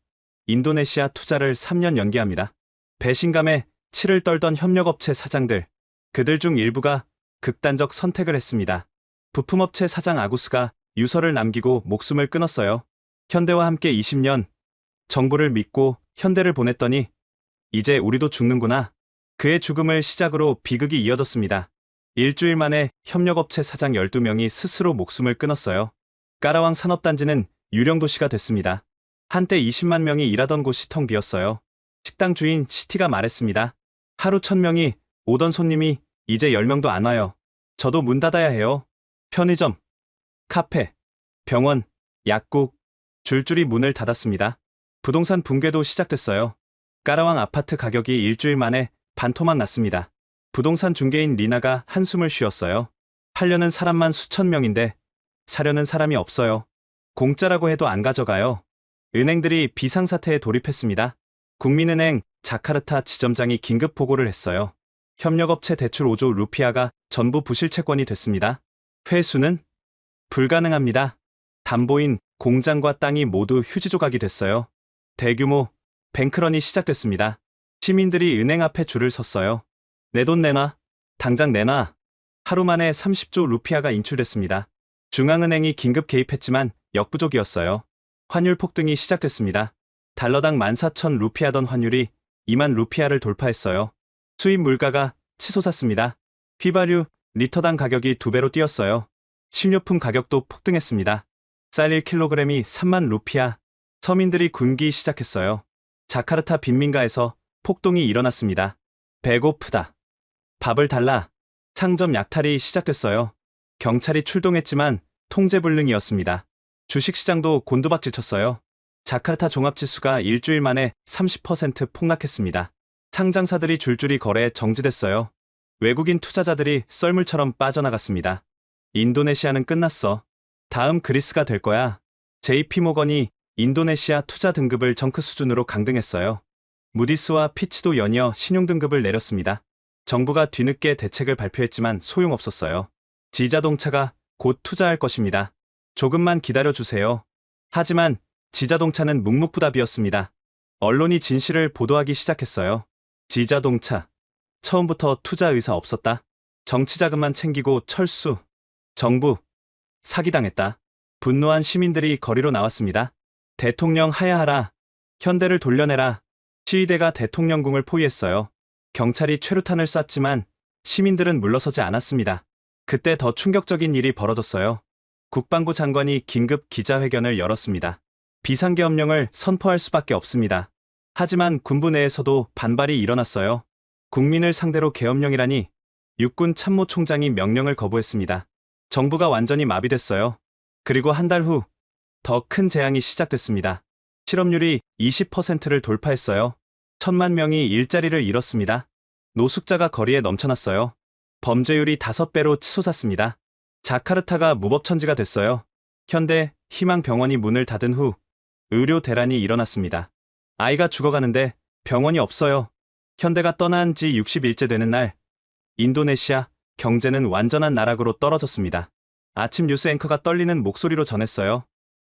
인도네시아 투자를 3년 연기합니다. 배신감에 치를 떨던 협력업체 사장들, 그들 중 일부가 극단적 선택을 했습니다. 부품업체 사장 아구스가 유서를 남기고 목숨을 끊었어요. 현대와 함께 20년, 정부를 믿고 현대를 보냈더니 이제 우리도 죽는구나. 그의 죽음을 시작으로 비극이 이어졌습니다. 일주일 만에 협력업체 사장 12명이 스스로 목숨을 끊었어요. 까라왕 산업단지는 유령 도시가 됐습니다. 한때 20만 명이 일하던 곳이 텅 비었어요. 식당 주인 시티가 말했습니다. 하루 1000명이 오던 손님이 이제 10명도 안 와요. 저도 문 닫아야 해요. 편의점, 카페, 병원, 약국, 줄줄이 문을 닫았습니다. 부동산 붕괴도 시작됐어요. 까라왕 아파트 가격이 일주일 만에 반토막 났습니다. 부동산 중개인 리나가 한숨을 쉬었어요. 팔려는 사람만 수천 명인데 사려는 사람이 없어요. 공짜라고 해도 안 가져가요. 은행들이 비상사태에 돌입했습니다. 국민은행 자카르타 지점장이 긴급 보고를 했어요. 협력업체 대출 5조 루피아가 전부 부실채권이 됐습니다. 회수는 불가능합니다. 담보인 공장과 땅이 모두 휴지 조각이 됐어요. 대규모 뱅크런이 시작됐습니다. 시민들이 은행 앞에 줄을 섰어요. 내 돈 내놔. 당장 내놔. 하루 만에 30조 루피아가 인출됐습니다. 중앙은행이 긴급 개입했지만 역부족이었어요. 환율 폭등이 시작됐습니다. 달러당 14,000 루피아던 환율이 2만 루피아를 돌파했어요. 수입 물가가 치솟았습니다. 휘발유 리터당 가격이 2배로 뛰었어요. 식료품 가격도 폭등했습니다. 쌀 1kg이 3만 루피아. 서민들이 굶기 시작했어요. 자카르타 빈민가에서 폭동이 일어났습니다. 배고프다. 밥을 달라. 상점 약탈이 시작됐어요. 경찰이 출동했지만 통제불능이었습니다. 주식시장도 곤두박질 쳤어요. 자카르타 종합지수가 일주일 만에 30% 폭락했습니다. 상장사들이 줄줄이 거래 정지됐어요. 외국인 투자자들이 썰물처럼 빠져나갔습니다. 인도네시아는 끝났어. 다음 그리스가 될 거야. JP모건이 인도네시아 투자 등급을 정크 수준으로 강등했어요. 무디스와 피치도 연이어 신용등급을 내렸습니다. 정부가 뒤늦게 대책을 발표했지만 소용없었어요. 지자동차가 곧 투자할 것입니다. 조금만 기다려주세요. 하지만 지자동차는 묵묵부답이었습니다. 언론이 진실을 보도하기 시작했어요. 지자동차. 처음부터 투자 의사 없었다. 정치 자금만 챙기고 철수. 정부. 사기당했다. 분노한 시민들이 거리로 나왔습니다. 대통령 하야하라. 현대를 돌려내라. 시위대가 대통령궁을 포위했어요. 경찰이 최루탄을 쐈지만 시민들은 물러서지 않았습니다. 그때 더 충격적인 일이 벌어졌어요. 국방부 장관이 긴급 기자회견을 열었습니다. 비상계엄령을 선포할 수밖에 없습니다. 하지만 군부 내에서도 반발이 일어났어요. 국민을 상대로 계엄령이라니. 육군 참모총장이 명령을 거부했습니다. 정부가 완전히 마비됐어요. 그리고 한 달 후 더 큰 재앙이 시작됐습니다. 실업률이 20%를 돌파했어요. 1000만 명이 일자리를 잃었습니다. 노숙자가 거리에 넘쳐났어요. 범죄율이 5배로 치솟았습니다. 자카르타가 무법천지가 됐어요. 현대 희망병원이 문을 닫은 후 의료 대란이 일어났습니다. 아이가 죽어가는데 병원이 없어요. 현대가 떠난 지 60일째 되는 날, 인도네시아 경제는 완전한 나락으로 떨어졌습니다. 아침 뉴스 앵커가 떨리는 목소리로 전했어요.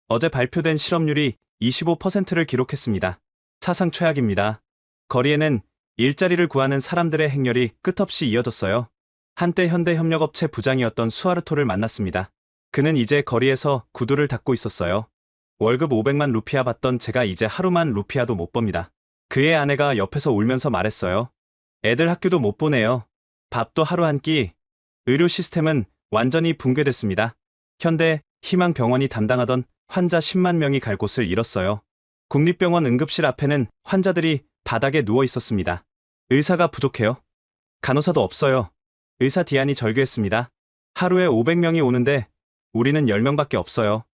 어제 발표된 실업률이 25%를 기록했습니다. 사상 최악입니다. 거리에는 일자리를 구하는 사람들의 행렬이 끝없이 이어졌어요. 한때 현대협력업체 부장이었던 수아르토를 만났습니다. 그는 이제 거리에서 구두를 닦고 있었어요. 월급 500만 루피아 받던 제가 이제 하루만 루피아도 못 법니다. 그의 아내가 옆에서 울면서 말했어요. 애들 학교도 못 보내요. 밥도 하루 한 끼. 의료 시스템은 완전히 붕괴됐습니다. 현대 희망병원이 담당하던 환자 10만 명이 갈 곳을 잃었어요. 국립병원 응급실 앞에는 환자들이 바닥에 누워 있었습니다. 의사가 부족해요. 간호사도 없어요. 의사 디안이 절규했습니다. 하루에 500명이 오는데 우리는 10명밖에 없어요.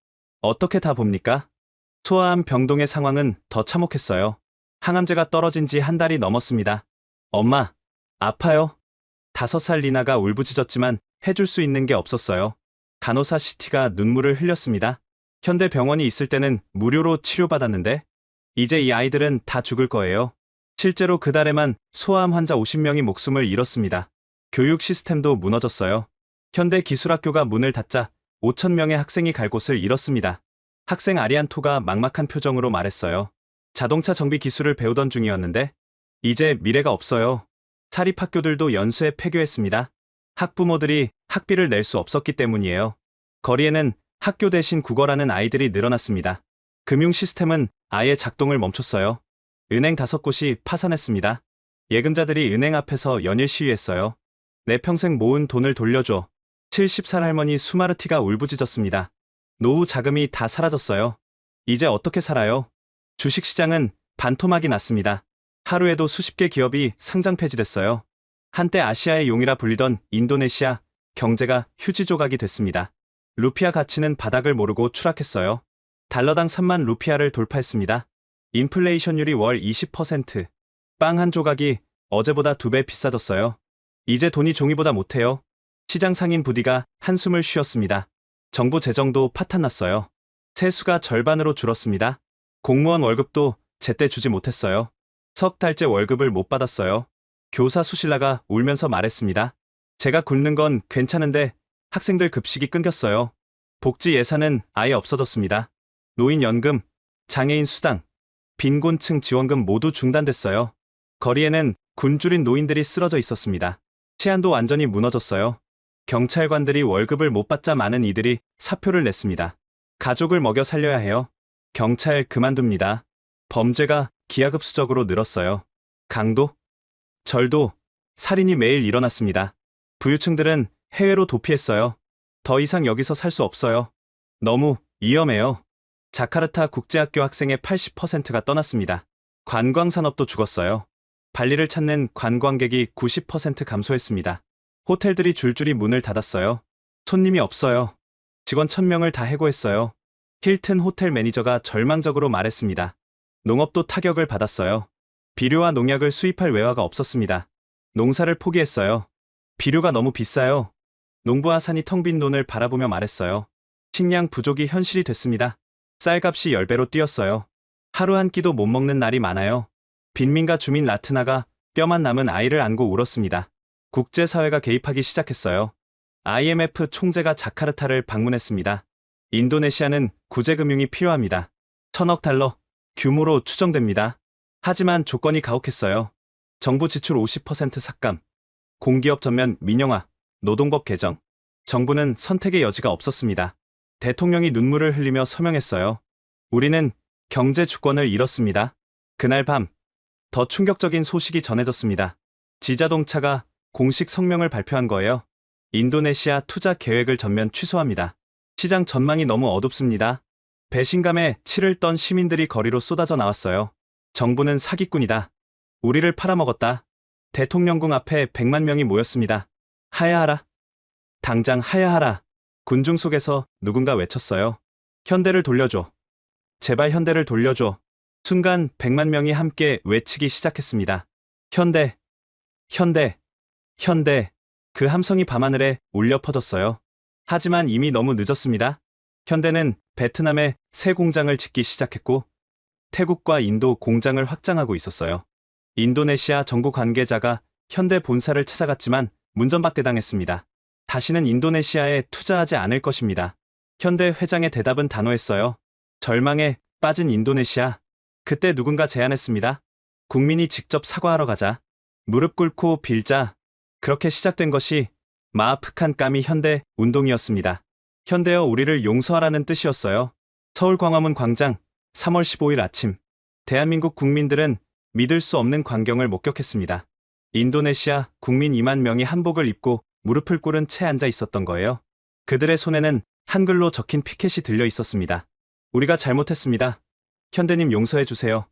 어떻게 다 봅니까? 소아암 병동의 상황은 더 참혹했어요. 항암제가 떨어진 지 한 달이 넘었습니다. 엄마, 아파요. 5살 리나가 울부짖었지만 해줄 수 있는 게 없었어요. 간호사 시티가 눈물을 흘렸습니다. 현대 병원이 있을 때는 무료로 치료받았는데 이제 이 아이들은 다 죽을 거예요. 실제로 그달에만 소아암 환자 50명이 목숨을 잃었습니다. 교육 시스템도 무너졌어요. 현대 기술학교가 문을 닫자 5,000명의 학생이 갈 곳을 잃었습니다. 학생 아리안토가 막막한 표정으로 말했어요. 자동차 정비 기술을 배우던 중이었는데 이제 미래가 없어요. 사립학교들도 연수에 폐교했습니다. 학부모들이 학비를 낼 수 없었기 때문이에요. 거리에는 학교 대신 국어라는 아이들이 늘어났습니다. 금융 시스템은 아예 작동을 멈췄어요. 은행 5곳이 파산했습니다. 예금자들이 은행 앞에서 연일 시위했어요. 내 평생 모은 돈을 돌려줘. 70살 할머니 수마르티가 울부짖었습니다. 노후 자금이 다 사라졌어요. 이제 어떻게 살아요? 주식시장은 반토막이 났습니다. 하루에도 수십 개 기업이 상장 폐지됐어요. 한때 아시아의 용이라 불리던 인도네시아 경제가 휴지 조각이 됐습니다. 루피아 가치는 바닥을 모르고 추락했어요. 달러당 3만 루피아를 돌파했습니다. 인플레이션율이 월 20%. 빵 한 조각이 어제보다 2배 비싸졌어요. 이제 돈이 종이보다 못해요. 시장 상인 부디가 한숨을 쉬었습니다. 정부 재정도 파탄났어요. 세수가 절반으로 줄었습니다. 공무원 월급도 제때 주지 못했어요. 석 달째 월급을 못 받았어요. 교사 수실라가 울면서 말했습니다. 제가 굶는 건 괜찮은데 학생들 급식이 끊겼어요. 복지 예산은 아예 없어졌습니다. 노인연금, 장애인 수당, 빈곤층 지원금 모두 중단됐어요. 거리에는 굶주린 노인들이 쓰러져 있었습니다. 치안도 완전히 무너졌어요. 경찰관들이 월급을 못 받자 많은 이들이 사표를 냈습니다. 가족을 먹여 살려야 해요. 경찰 그만둡니다. 범죄가 기하급수적으로 늘었어요. 강도, 절도, 살인이 매일 일어났습니다. 부유층들은 해외로 도피했어요. 더 이상 여기서 살 수 없어요. 너무 위험해요. 자카르타 국제학교 학생의 80%가 떠났습니다. 관광산업도 죽었어요. 발리를 찾는 관광객이 90% 감소했습니다. 호텔들이 줄줄이 문을 닫았어요. 손님이 없어요. 직원 1000명을 다 해고했어요. 힐튼 호텔 매니저가 절망적으로 말했습니다. 농업도 타격을 받았어요. 비료와 농약을 수입할 외화가 없었습니다. 농사를 포기했어요. 비료가 너무 비싸요. 농부와 산이 텅 빈 논을 바라보며 말했어요. 식량 부족이 현실이 됐습니다. 쌀값이 10배로 뛰었어요. 하루 한 끼도 못 먹는 날이 많아요. 빈민가 주민 라트나가 뼈만 남은 아이를 안고 울었습니다. 국제사회가 개입하기 시작했어요. IMF 총재가 자카르타를 방문했습니다. 인도네시아는 구제금융이 필요합니다. 1000억 달러 규모로 추정됩니다. 하지만 조건이 가혹했어요. 정부 지출 50% 삭감, 공기업 전면 민영화, 노동법 개정. 정부는 선택의 여지가 없었습니다. 대통령이 눈물을 흘리며 서명했어요. 우리는 경제 주권을 잃었습니다. 그날 밤, 더 충격적인 소식이 전해졌습니다. 지자동차가 공식 성명을 발표한 거예요. 인도네시아 투자 계획을 전면 취소합니다. 시장 전망이 너무 어둡습니다. 배신감에 치를 떤 시민들이 거리로 쏟아져 나왔어요. 정부는 사기꾼이다. 우리를 팔아먹었다. 대통령궁 앞에 100만 명이 모였습니다. 하야하라. 당장 하야하라. 군중 속에서 누군가 외쳤어요. 현대를 돌려줘. 제발 현대를 돌려줘. 순간 100만 명이 함께 외치기 시작했습니다. 현대, 현대, 현대. 그 함성이 밤하늘에 울려 퍼졌어요. 하지만 이미 너무 늦었습니다. 현대는 베트남에 새 공장을 짓기 시작했고 태국과 인도 공장을 확장하고 있었어요. 인도네시아 정부 관계자가 현대 본사를 찾아갔지만 문전박대당했습니다. 다시는 인도네시아에 투자하지 않을 것입니다. 현대 회장의 대답은 단호했어요. 절망에 빠진 인도네시아. 그때 누군가 제안했습니다. 국민이 직접 사과하러 가자. 무릎 꿇고 빌자. 그렇게 시작된 것이 마하프칸 까미 현대 운동이었습니다. 현대여 우리를 용서하라는 뜻이었어요. 서울 광화문 광장 3월 15일 아침. 대한민국 국민들은 믿을 수 없는 광경을 목격했습니다. 인도네시아 국민 2만 명이 한복을 입고 무릎을 꿇은 채 앉아 있었던 거예요. 그들의 손에는 한글로 적힌 피켓이 들려 있었습니다. 우리가 잘못했습니다. 현대님 용서해 주세요.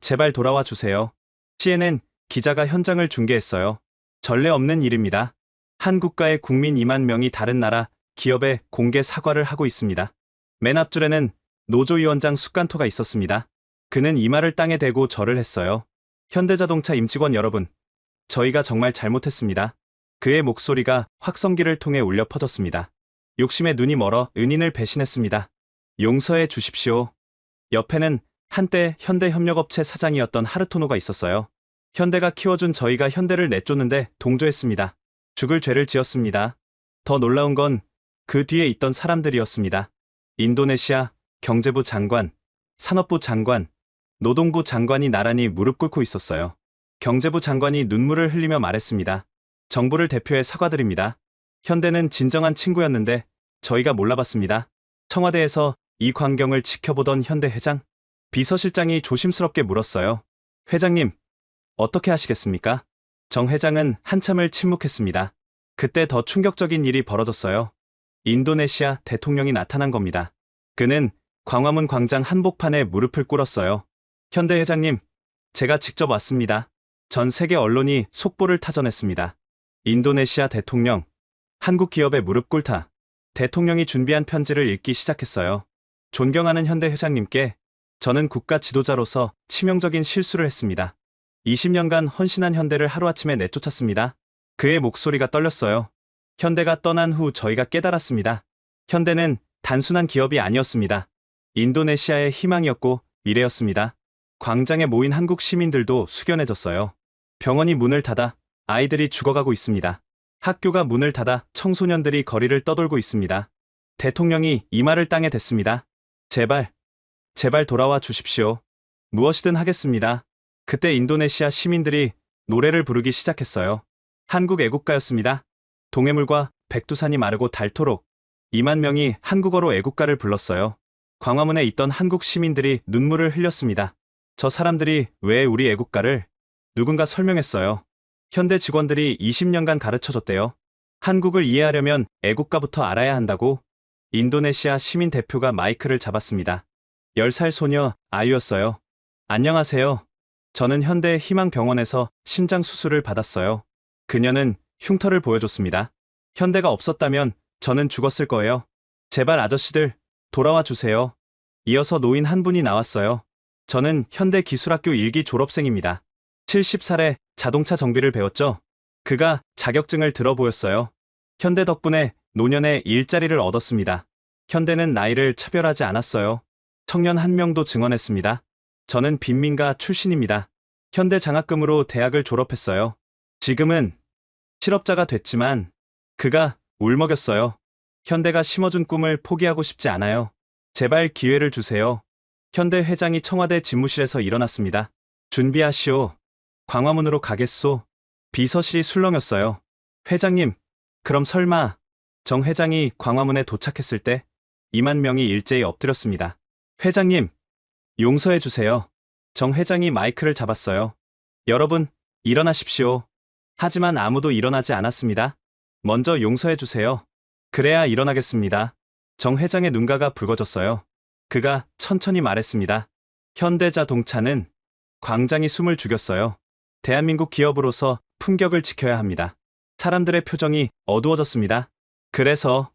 제발 돌아와 주세요. CNN 기자가 현장을 중계했어요. 전례 없는 일입니다. 한 국가의 국민 2만 명이 다른 나라 기업에 공개 사과를 하고 있습니다. 맨 앞줄에는 노조위원장 숙간토가 있었습니다. 그는 이마를 땅에 대고 절을 했어요. 현대자동차 임직원 여러분, 저희가 정말 잘못했습니다. 그의 목소리가 확성기를 통해 울려 퍼졌습니다. 욕심에 눈이 멀어 은인을 배신했습니다. 용서해 주십시오. 옆에는 한때 현대협력업체 사장이었던 하르토노가 있었어요. 현대가 키워준 저희가 현대를 내쫓는데 동조했습니다. 죽을 죄를 지었습니다. 더 놀라운 건 그 뒤에 있던 사람들이었습니다. 인도네시아 경제부 장관, 산업부 장관, 노동부 장관이 나란히 무릎 꿇고 있었어요. 경제부 장관이 눈물을 흘리며 말했습니다. 정부를 대표해 사과드립니다. 현대는 진정한 친구였는데 저희가 몰라봤습니다. 청와대에서 이 광경을 지켜보던 현대 회장, 비서실장이 조심스럽게 물었어요. 회장님, 어떻게 하시겠습니까? 정 회장은 한참을 침묵했습니다. 그때 더 충격적인 일이 벌어졌어요. 인도네시아 대통령이 나타난 겁니다. 그는 광화문 광장 한복판에 무릎을 꿇었어요. 현대 회장님, 제가 직접 왔습니다. 전 세계 언론이 속보를 타전했습니다. 인도네시아 대통령, 한국 기업에 무릎 꿇다. 대통령이 준비한 편지를 읽기 시작했어요. 존경하는 현대 회장님께 저는 국가 지도자로서 치명적인 실수를 했습니다. 20년간 헌신한 현대를 하루아침에 내쫓았습니다. 그의 목소리가 떨렸어요. 현대가 떠난 후 저희가 깨달았습니다. 현대는 단순한 기업이 아니었습니다. 인도네시아의 희망이었고 미래였습니다. 광장에 모인 한국 시민들도 숙연해졌어요. 병원이 문을 닫아 아이들이 죽어가고 있습니다. 학교가 문을 닫아 청소년들이 거리를 떠돌고 있습니다. 대통령이 이 말을 땅에 댔습니다. 제발, 제발 돌아와 주십시오. 무엇이든 하겠습니다. 그때 인도네시아 시민들이 노래를 부르기 시작했어요. 한국 애국가였습니다. 동해물과 백두산이 마르고 닳도록 2만 명이 한국어로 애국가를 불렀어요. 광화문에 있던 한국 시민들이 눈물을 흘렸습니다. 저 사람들이 왜 우리 애국가를 누군가 설명했어요. 현대 직원들이 20년간 가르쳐줬대요. 한국을 이해하려면 애국가부터 알아야 한다고. 인도네시아 시민 대표가 마이크를 잡았습니다. 10살 소녀 아유였어요. 안녕하세요. 저는 현대 희망병원에서 심장 수술을 받았어요. 그녀는 흉터를 보여줬습니다. 현대가 없었다면 저는 죽었을 거예요. 제발 아저씨들 돌아와 주세요. 이어서 노인 한 분이 나왔어요. 저는 현대기술학교 1기 졸업생입니다. 70살에 자동차 정비를 배웠죠. 그가 자격증을 들어 보였어요. 현대 덕분에 노년에 일자리를 얻었습니다. 현대는 나이를 차별하지 않았어요. 청년 한 명도 증언했습니다. 저는 빈민가 출신입니다. 현대 장학금으로 대학을 졸업했어요. 지금은 실업자가 됐지만 그가 울먹였어요. 현대가 심어준 꿈을 포기하고 싶지 않아요. 제발 기회를 주세요. 현대 회장이 청와대 집무실에서 일어났습니다. 준비하시오. 광화문으로 가겠소. 비서실이 술렁였어요. 회장님, 그럼 설마. 정 회장이 광화문에 도착했을 때 2만 명이 일제히 엎드렸습니다. 회장님, 용서해 주세요. 정 회장이 마이크를 잡았어요. 여러분, 일어나십시오. 하지만 아무도 일어나지 않았습니다. 먼저 용서해 주세요. 그래야 일어나겠습니다. 정 회장의 눈가가 붉어졌어요. 그가 천천히 말했습니다. 현대자동차는 광장이 숨을 죽였어요. 대한민국 기업으로서 품격을 지켜야 합니다. 사람들의 표정이 어두워졌습니다. 그래서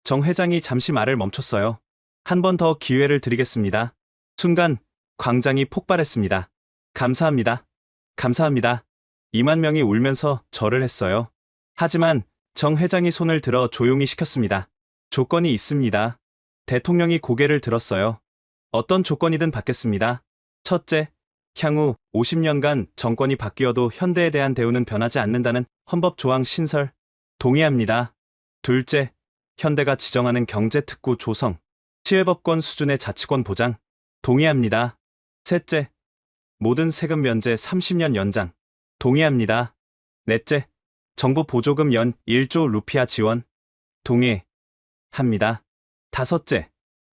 정 회장이 잠시 말을 멈췄어요. 한 번 더 기회를 드리겠습니다. 순간 광장이 폭발했습니다. 감사합니다. 감사합니다. 2만 명이 울면서 절을 했어요. 하지만 정 회장이 손을 들어 조용히 시켰습니다. 조건이 있습니다. 대통령이 고개를 들었어요. 어떤 조건이든 받겠습니다. 첫째, 향후 50년간 정권이 바뀌어도 현대에 대한 대우는 변하지 않는다는 헌법 조항 신설. 동의합니다. 둘째, 현대가 지정하는 경제특구 조성, 시외법권 수준의 자치권 보장. 동의합니다. 셋째, 모든 세금 면제 30년 연장. 동의합니다. 넷째, 정부 보조금 연 1조 루피아 지원. 동의합니다. 다섯째,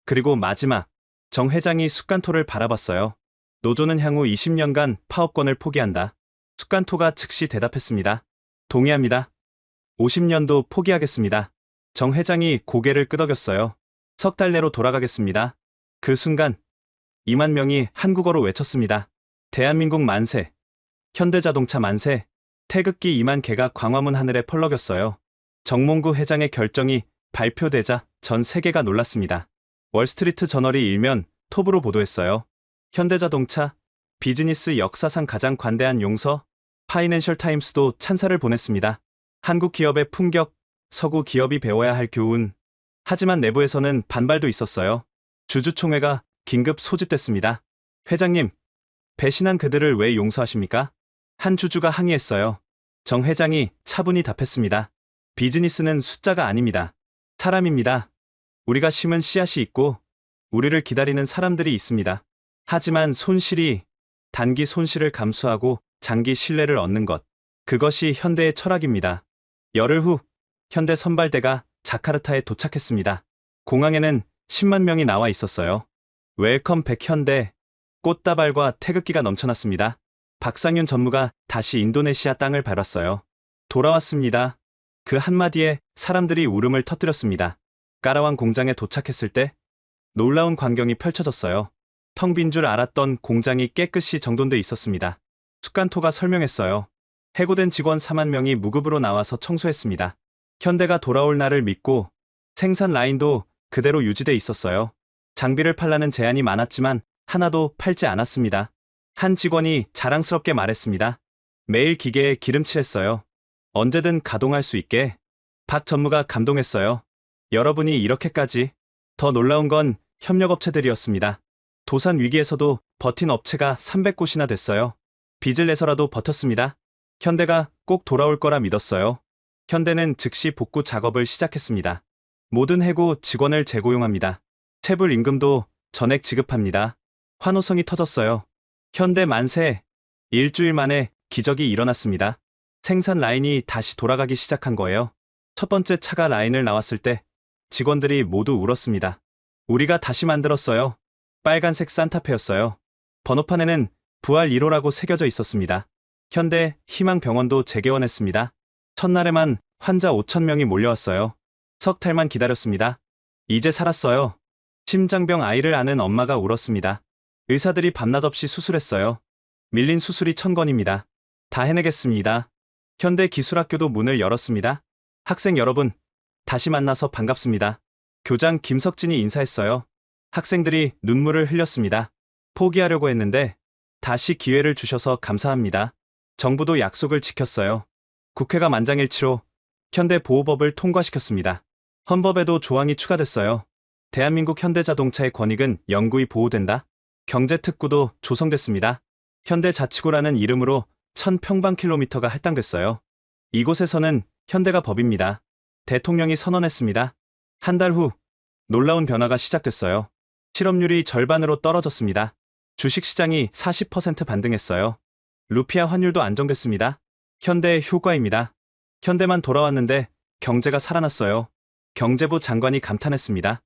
그리고 마지막, 정 회장이 숫간토를 바라봤어요. 노조는 향후 20년간 파업권을 포기한다. 숫간토가 즉시 대답했습니다. 동의합니다. 50년도 포기하겠습니다. 정 회장이 고개를 끄덕였어요. 석 달 내로 돌아가겠습니다. 그 순간 2만 명이 한국어로 외쳤습니다. 대한민국 만세, 현대자동차 만세. 태극기 2만 개가 광화문 하늘에 펄럭였어요. 정몽구 회장의 결정이 발표되자 전 세계가 놀랐습니다. 월스트리트 저널이 일면 톱으로 보도했어요. 현대자동차, 비즈니스 역사상 가장 관대한 용서. 파이낸셜 타임스도 찬사를 보냈습니다. 한국 기업의 품격, 서구 기업이 배워야 할 교훈. 하지만 내부에서는 반발도 있었어요. 주주총회가 긴급 소집됐습니다. 회장님, 배신한 그들을 왜 용서하십니까? 한 주주가 항의했어요. 정 회장이 차분히 답했습니다. 비즈니스는 숫자가 아닙니다. 사람입니다. 우리가 심은 씨앗이 있고 우리를 기다리는 사람들이 있습니다. 하지만 손실이 단기 손실을 감수하고 장기 신뢰를 얻는 것. 그것이 현대의 철학입니다. 열흘 후 현대 선발대가 자카르타에 도착했습니다. 공항에는 10만 명이 나와 있었어요. 웰컴 백 현대, 꽃다발과 태극기가 넘쳐났습니다. 박상윤 전무가 다시 인도네시아 땅을 밟았어요. 돌아왔습니다. 그 한마디에 사람들이 울음을 터뜨렸습니다. 까라완 공장에 도착했을 때 놀라운 광경이 펼쳐졌어요. 텅 빈 줄 알았던 공장이 깨끗이 정돈돼 있었습니다. 숙간토가 설명했어요. 해고된 직원 4만 명이 무급으로 나와서 청소했습니다. 현대가 돌아올 날을 믿고 생산 라인도 그대로 유지돼 있었어요. 장비를 팔라는 제안이 많았지만 하나도 팔지 않았습니다. 한 직원이 자랑스럽게 말했습니다. 매일 기계에 기름칠했어요. 언제든 가동할 수 있게. 박 전무가 감동했어요. 여러분이 이렇게까지. 더 놀라운 건 협력업체들이었습니다. 도산 위기에서도 버틴 업체가 300곳이나 됐어요. 빚을 내서라도 버텼습니다. 현대가 꼭 돌아올 거라 믿었어요. 현대는 즉시 복구 작업을 시작했습니다. 모든 해고 직원을 재고용합니다. 체불 임금도 전액 지급합니다. 환호성이 터졌어요. 현대 만세! 일주일 만에 기적이 일어났습니다. 생산 라인이 다시 돌아가기 시작한 거예요. 첫 번째 차가 라인을 나왔을 때 직원들이 모두 울었습니다. 우리가 다시 만들었어요. 빨간색 산타페였어요. 번호판에는 부활 1호라고 새겨져 있었습니다. 현대 희망병원도 재개원했습니다. 첫날에만 환자 5,000명이 몰려왔어요. 석 달만 기다렸습니다. 이제 살았어요. 심장병 아이를 아는 엄마가 울었습니다. 의사들이 밤낮 없이 수술했어요. 밀린 수술이 1000건입니다. 다 해내겠습니다. 현대 기술학교도 문을 열었습니다. 학생 여러분, 다시 만나서 반갑습니다. 교장 김석진이 인사했어요. 학생들이 눈물을 흘렸습니다. 포기하려고 했는데 다시 기회를 주셔서 감사합니다. 정부도 약속을 지켰어요. 국회가 만장일치로 현대 보호법을 통과시켰습니다. 헌법에도 조항이 추가됐어요. 대한민국 현대자동차의 권익은 영구히 보호된다. 경제특구도 조성됐습니다. 현대자치구라는 이름으로 1000평방킬로미터가 할당됐어요. 이곳에서는 현대가 법입니다. 대통령이 선언했습니다. 한 달 후 놀라운 변화가 시작됐어요. 실업률이 절반으로 떨어졌습니다. 주식시장이 40% 반등했어요. 루피아 환율도 안정됐습니다. 현대의 효과입니다. 현대만 돌아왔는데 경제가 살아났어요. 경제부 장관이 감탄했습니다.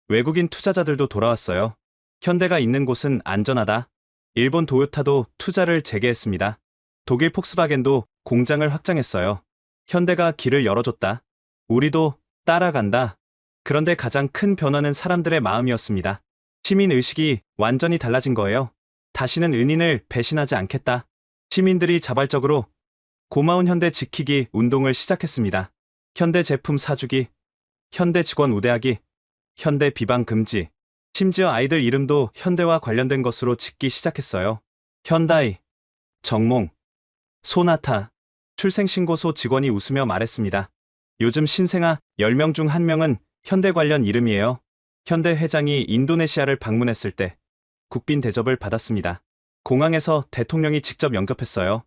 외국인 투자자들도 돌아왔어요. 현대가 있는 곳은 안전하다. 일본 도요타도 투자를 재개했습니다. 독일 폭스바겐도 공장을 확장했어요. 현대가 길을 열어줬다. 우리도 따라간다. 그런데 가장 큰 변화는 사람들의 마음이었습니다. 시민의식이 완전히 달라진 거예요. 다시는 은인을 배신하지 않겠다. 시민들이 자발적으로 고마운 현대 지키기 운동을 시작했습니다. 현대 제품 사주기, 현대 직원 우대하기, 현대 비방 금지, 심지어 아이들 이름도 현대와 관련된 것으로 짓기 시작했어요. 현다이, 정몽, 소나타, 출생신고소 직원이 웃으며 말했습니다. 요즘 신생아 10명 중 1명은 현대 관련 이름이에요. 현대 회장이 인도네시아를 방문했을 때 국빈 대접을 받았습니다. 공항에서 대통령이 직접 영접했어요.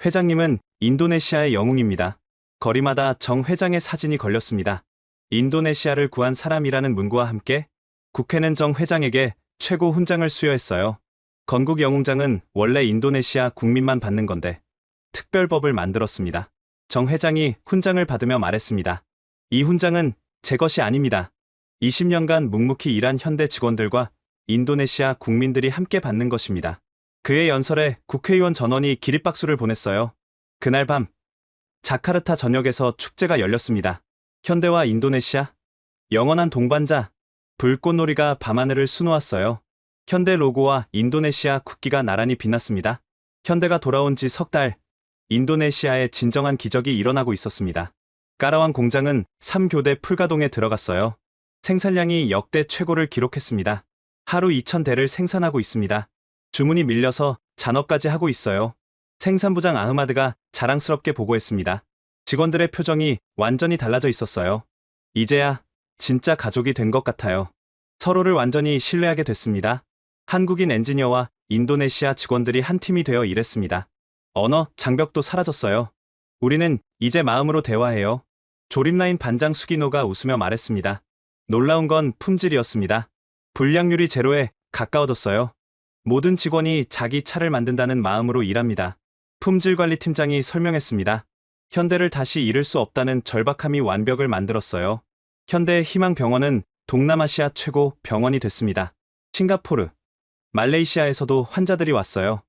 회장님은 인도네시아의 영웅입니다. 거리마다 정 회장의 사진이 걸렸습니다. 인도네시아를 구한 사람이라는 문구와 함께 국회는 정 회장에게 최고 훈장을 수여했어요. 건국 영웅장은 원래 인도네시아 국민만 받는 건데 특별법을 만들었습니다. 정 회장이 훈장을 받으며 말했습니다. 이 훈장은 제 것이 아닙니다. 20년간 묵묵히 일한 현대 직원들과 인도네시아 국민들이 함께 받는 것입니다. 그의 연설에 국회의원 전원이 기립박수를 보냈어요. 그날 밤 자카르타 전역에서 축제가 열렸습니다. 현대와 인도네시아, 영원한 동반자, 불꽃놀이가 밤하늘을 수놓았어요. 현대 로고와 인도네시아 국기가 나란히 빛났습니다. 현대가 돌아온 지 석 달, 인도네시아에 진정한 기적이 일어나고 있었습니다. 까라완 공장은 3교대 풀가동에 들어갔어요. 생산량이 역대 최고를 기록했습니다. 하루 2,000대를 생산하고 있습니다. 주문이 밀려서 잔업까지 하고 있어요. 생산부장 아흐마드가 자랑스럽게 보고했습니다. 직원들의 표정이 완전히 달라져 있었어요. 이제야 진짜 가족이 된 것 같아요. 서로를 완전히 신뢰하게 됐습니다. 한국인 엔지니어와 인도네시아 직원들이 한 팀이 되어 일했습니다. 언어, 장벽도 사라졌어요. 우리는 이제 마음으로 대화해요. 조립라인 반장 수기노가 웃으며 말했습니다. 놀라운 건 품질이었습니다. 불량률이 제로에 가까워졌어요. 모든 직원이 자기 차를 만든다는 마음으로 일합니다. 품질관리팀장이 설명했습니다. 현대를 다시 잃을 수 없다는 절박함이 완벽을 만들었어요. 현대의 희망병원은 동남아시아 최고 병원이 됐습니다. 싱가포르, 말레이시아에서도 환자들이 왔어요.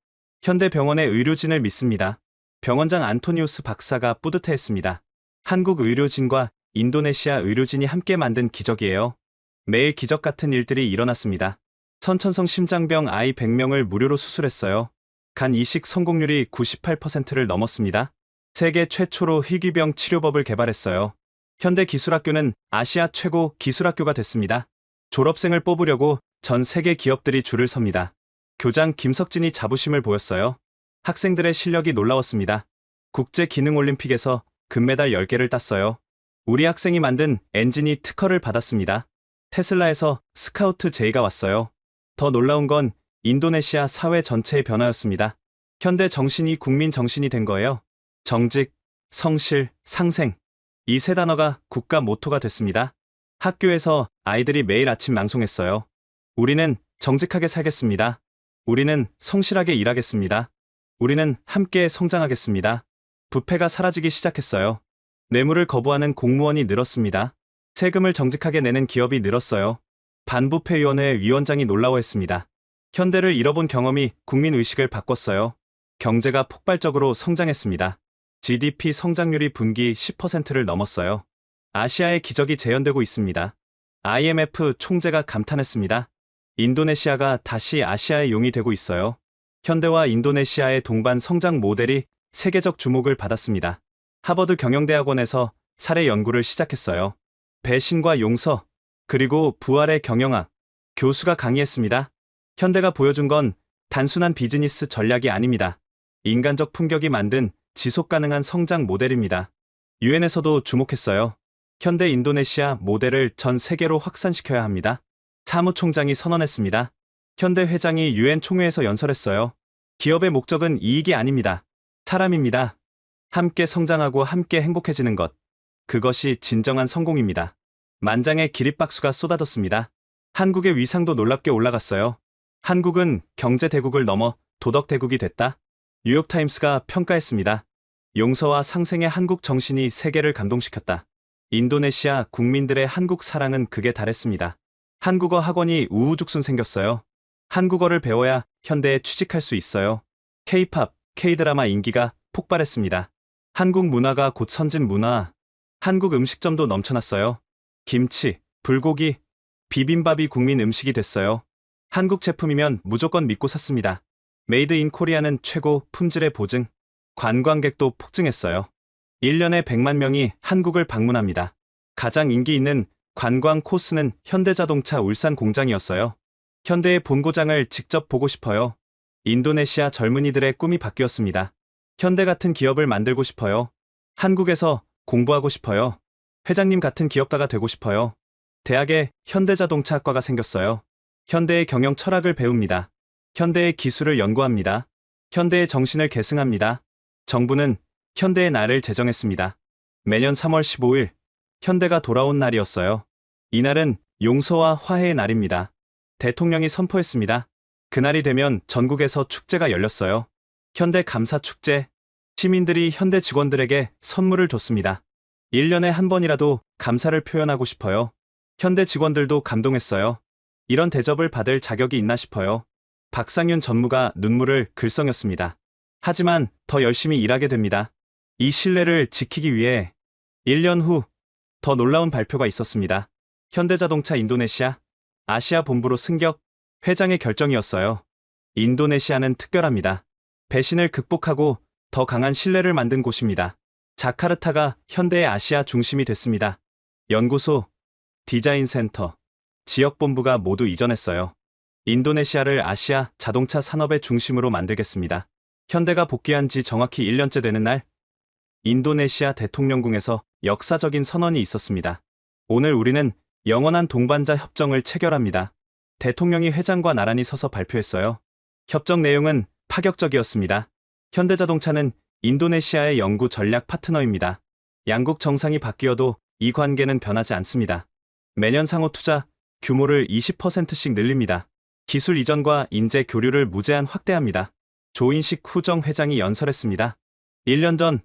현대병원의 의료진을 믿습니다. 병원장 안토니우스 박사가 뿌듯해했습니다. 한국 의료진과 인도네시아 의료진이 함께 만든 기적이에요. 매일 기적 같은 일들이 일어났습니다. 선천성 심장병 아이 100명을 무료로 수술했어요. 간 이식 성공률이 98%를 넘었습니다. 세계 최초로 희귀병 치료법을 개발했어요. 현대기술학교는 아시아 최고 기술학교가 됐습니다. 졸업생을 뽑으려고 전 세계 기업들이 줄을 섭니다. 교장 김석진이 자부심을 보였어요. 학생들의 실력이 놀라웠습니다. 국제기능올림픽에서 금메달 10개를 땄어요. 우리 학생이 만든 엔진이 특허를 받았습니다. 테슬라에서 스카우트 J가 왔어요. 더 놀라운 건 인도네시아 사회 전체의 변화였습니다. 현대 정신이 국민 정신이 된 거예요. 정직, 성실, 상생. 이 세 단어가 국가 모토가 됐습니다. 학교에서 아이들이 매일 아침 낭송했어요. 우리는 정직하게 살겠습니다. 우리는 성실하게 일하겠습니다. 우리는 함께 성장하겠습니다. 부패가 사라지기 시작했어요. 뇌물을 거부하는 공무원이 늘었습니다. 세금을 정직하게 내는 기업이 늘었어요. 반부패위원회 위원장이 놀라워했습니다. 현대를 잃어본 경험이 국민의식을 바꿨어요. 경제가 폭발적으로 성장했습니다. GDP 성장률이 분기 10%를 넘었어요. 아시아의 기적이 재현되고 있습니다. IMF 총재가 감탄했습니다. 인도네시아가 다시 아시아의 용이 되고 있어요. 현대와 인도네시아의 동반 성장 모델이 세계적 주목을 받았습니다. 하버드 경영대학원에서 사례 연구를 시작했어요. 배신과 용서, 그리고 부활의 경영학. 교수가 강의했습니다. 현대가 보여준 건 단순한 비즈니스 전략이 아닙니다. 인간적 품격이 만든 지속가능한 성장 모델입니다. 유엔에서도 주목했어요. 현대 인도네시아 모델을 전 세계로 확산시켜야 합니다. 사무총장이 선언했습니다. 현대 회장이 유엔 총회에서 연설했어요. 기업의 목적은 이익이 아닙니다. 사람입니다. 함께 성장하고 함께 행복해지는 것. 그것이 진정한 성공입니다. 만장의 기립박수가 쏟아졌습니다. 한국의 위상도 놀랍게 올라갔어요. 한국은 경제대국을 넘어 도덕대국이 됐다. 뉴욕타임스가 평가했습니다. 용서와 상생의 한국 정신이 세계를 감동시켰다. 인도네시아 국민들의 한국 사랑은 극에 달했습니다. 한국어 학원이 우후죽순 생겼어요. 한국어를 배워야 현대에 취직할 수 있어요. K-팝, K-드라마 인기가 폭발했습니다. 한국 문화가 곧 선진 문화. 한국 음식점도 넘쳐났어요. 김치, 불고기, 비빔밥이 국민 음식이 됐어요. 한국 제품이면 무조건 믿고 샀습니다. 메이드 인 코리아는 최고 품질의 보증. 관광객도 폭증했어요. 1년에 100만 명이 한국을 방문합니다. 가장 인기 있는 관광 코스는 현대자동차 울산 공장이었어요. 현대의 본고장을 직접 보고 싶어요. 인도네시아 젊은이들의 꿈이 바뀌었습니다. 현대 같은 기업을 만들고 싶어요. 한국에서 공부하고 싶어요. 회장님 같은 기업가가 되고 싶어요. 대학에 현대자동차학과가 생겼어요. 현대의 경영 철학을 배웁니다. 현대의 기술을 연구합니다. 현대의 정신을 계승합니다. 정부는 현대의 날을 제정했습니다. 매년 3월 15일, 현대가 돌아온 날이었어요. 이날은 용서와 화해의 날입니다. 대통령이 선포했습니다. 그날이 되면 전국에서 축제가 열렸어요. 현대 감사 축제. 시민들이 현대 직원들에게 선물을 줬습니다. 1년에 한 번이라도 감사를 표현하고 싶어요. 현대 직원들도 감동했어요. 이런 대접을 받을 자격이 있나 싶어요. 박상윤 전무가 눈물을 글썽였습니다. 하지만 더 열심히 일하게 됩니다. 이 신뢰를 지키기 위해 1년 후 더 놀라운 발표가 있었습니다. 현대자동차 인도네시아, 아시아 본부로 승격, 회장의 결정이었어요. 인도네시아는 특별합니다. 배신을 극복하고 더 강한 신뢰를 만든 곳입니다. 자카르타가 현대의 아시아 중심이 됐습니다. 연구소, 디자인 센터, 지역본부가 모두 이전했어요. 인도네시아를 아시아 자동차 산업의 중심으로 만들겠습니다. 현대가 복귀한 지 정확히 1년째 되는 날, 인도네시아 대통령궁에서 역사적인 선언이 있었습니다. 오늘 우리는 영원한 동반자 협정을 체결합니다. 대통령이 회장과 나란히 서서 발표했어요. 협정 내용은 파격적이었습니다. 현대자동차는 인도네시아의 연구 전략 파트너입니다. 양국 정상이 바뀌어도 이 관계는 변하지 않습니다. 매년 상호 투자 규모를 20%씩 늘립니다. 기술 이전과 인재 교류를 무제한 확대합니다. 조인식 후정 회장이 연설했습니다. 1년 전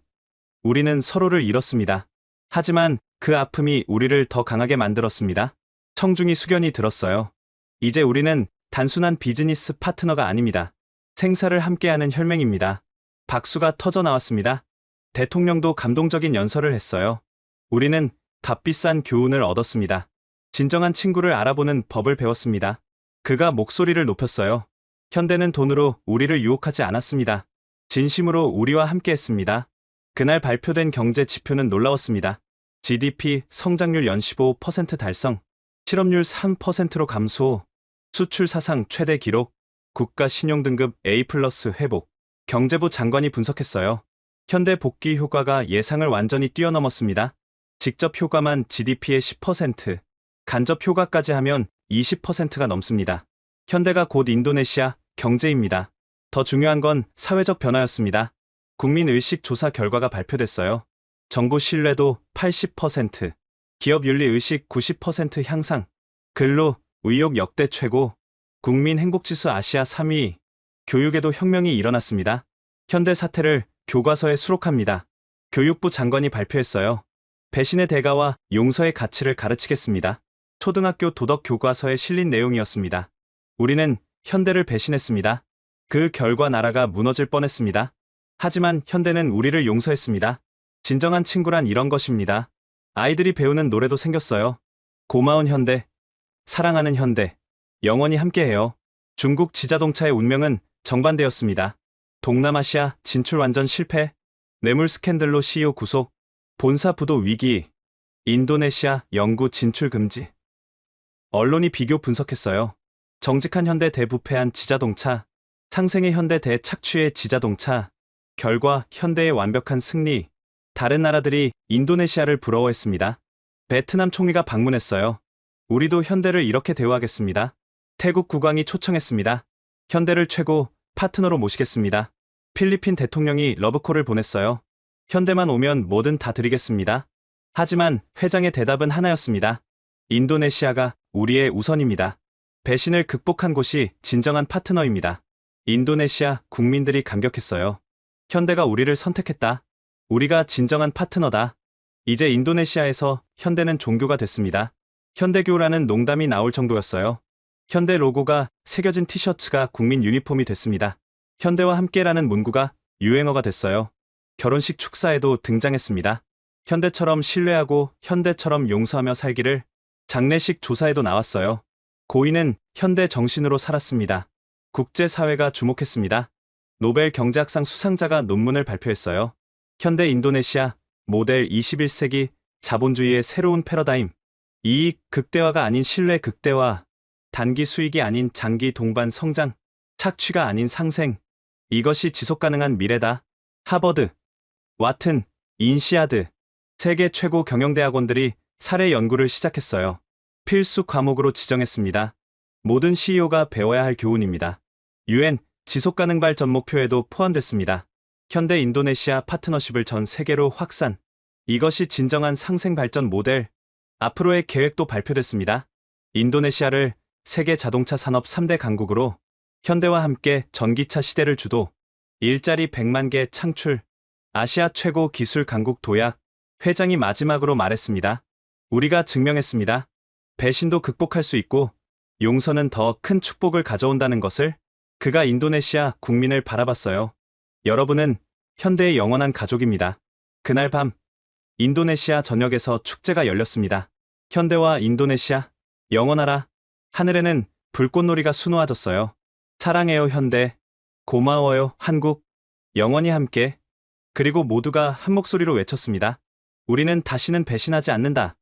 우리는 서로를 잃었습니다. 하지만 그 아픔이 우리를 더 강하게 만들었습니다. 청중이 숙연히 들었어요. 이제 우리는 단순한 비즈니스 파트너가 아닙니다. 생사를 함께하는 혈맹입니다. 박수가 터져 나왔습니다. 대통령도 감동적인 연설을 했어요. 우리는 값비싼 교훈을 얻었습니다. 진정한 친구를 알아보는 법을 배웠습니다. 그가 목소리를 높였어요. 현대는 돈으로 우리를 유혹하지 않았습니다. 진심으로 우리와 함께했습니다. 그날 발표된 경제 지표는 놀라웠습니다. GDP 성장률 연 15% 달성, 실업률 3%로 감소, 수출 사상 최대 기록, 국가 신용등급 A+ 회복. 경제부 장관이 분석했어요. 현대 복귀 효과가 예상을 완전히 뛰어넘었습니다. 직접 효과만 GDP의 10%, 간접 효과까지 하면 20%가 넘습니다. 현대가 곧 인도네시아 경제입니다. 더 중요한 건 사회적 변화였습니다. 국민의식 조사 결과가 발표됐어요. 정부 신뢰도 80%, 기업 윤리 의식 90% 향상, 근로, 의욕 역대 최고, 국민 행복지수 아시아 3위, 교육에도 혁명이 일어났습니다. 현대 사태를 교과서에 수록합니다. 교육부 장관이 발표했어요. 배신의 대가와 용서의 가치를 가르치겠습니다. 초등학교 도덕 교과서에 실린 내용이었습니다. 우리는 현대를 배신했습니다. 그 결과 나라가 무너질 뻔했습니다. 하지만 현대는 우리를 용서했습니다. 진정한 친구란 이런 것입니다. 아이들이 배우는 노래도 생겼어요. 고마운 현대, 사랑하는 현대, 영원히 함께해요. 중국 지자동차의 운명은 정반대였습니다. 동남아시아 진출 완전 실패, 뇌물 스캔들로 CEO 구속, 본사 부도 위기, 인도네시아 영구 진출 금지. 언론이 비교 분석했어요. 정직한 현대 대 부패한 지자동차, 상생의 현대 대 착취의 지자동차, 결과 현대의 완벽한 승리. 다른 나라들이 인도네시아를 부러워했습니다. 베트남 총리가 방문했어요. 우리도 현대를 이렇게 대우하겠습니다. 태국 국왕이 초청했습니다. 현대를 최고 파트너로 모시겠습니다. 필리핀 대통령이 러브콜을 보냈어요. 현대만 오면 뭐든 다 드리겠습니다. 하지만 회장의 대답은 하나였습니다. 인도네시아가 우리의 우선입니다. 배신을 극복한 곳이 진정한 파트너입니다. 인도네시아 국민들이 감격했어요. 현대가 우리를 선택했다. 우리가 진정한 파트너다. 이제 인도네시아에서 현대는 종교가 됐습니다. 현대교라는 농담이 나올 정도였어요. 현대 로고가 새겨진 티셔츠가 국민 유니폼이 됐습니다. 현대와 함께라는 문구가 유행어가 됐어요. 결혼식 축사에도 등장했습니다. 현대처럼 신뢰하고 현대처럼 용서하며 살기를. 장례식 조사에도 나왔어요. 고인은 현대 정신으로 살았습니다. 국제사회가 주목했습니다. 노벨 경제학상 수상자가 논문을 발표했어요. 현대 인도네시아 모델 21세기 자본주의의 새로운 패러다임. 이익 극대화가 아닌 신뢰 극대화. 단기 수익이 아닌 장기 동반 성장. 착취가 아닌 상생. 이것이 지속가능한 미래다. 하버드, 와튼, 인시아드, 세계 최고 경영대학원들이 사례 연구를 시작했어요. 필수 과목으로 지정했습니다. 모든 CEO가 배워야 할 교훈입니다. UN 지속가능 발전 목표에도 포함됐습니다. 현대 인도네시아 파트너십을 전 세계로 확산. 이것이 진정한 상생 발전 모델. 앞으로의 계획도 발표됐습니다. 인도네시아를 세계 자동차 산업 3대 강국으로, 현대와 함께 전기차 시대를 주도, 일자리 100만 개 창출, 아시아 최고 기술 강국 도약. 회장이 마지막으로 말했습니다. 우리가 증명했습니다. 배신도 극복할 수 있고 용서는 더 큰 축복을 가져온다는 것을. 그가 인도네시아 국민을 바라봤어요. 여러분은 현대의 영원한 가족입니다. 그날 밤 인도네시아 전역에서 축제가 열렸습니다. 현대와 인도네시아 영원하라. 하늘에는 불꽃놀이가 수놓아졌어요. 사랑해요 현대, 고마워요 한국, 영원히 함께. 그리고 모두가 한 목소리로 외쳤습니다. 우리는 다시는 배신하지 않는다.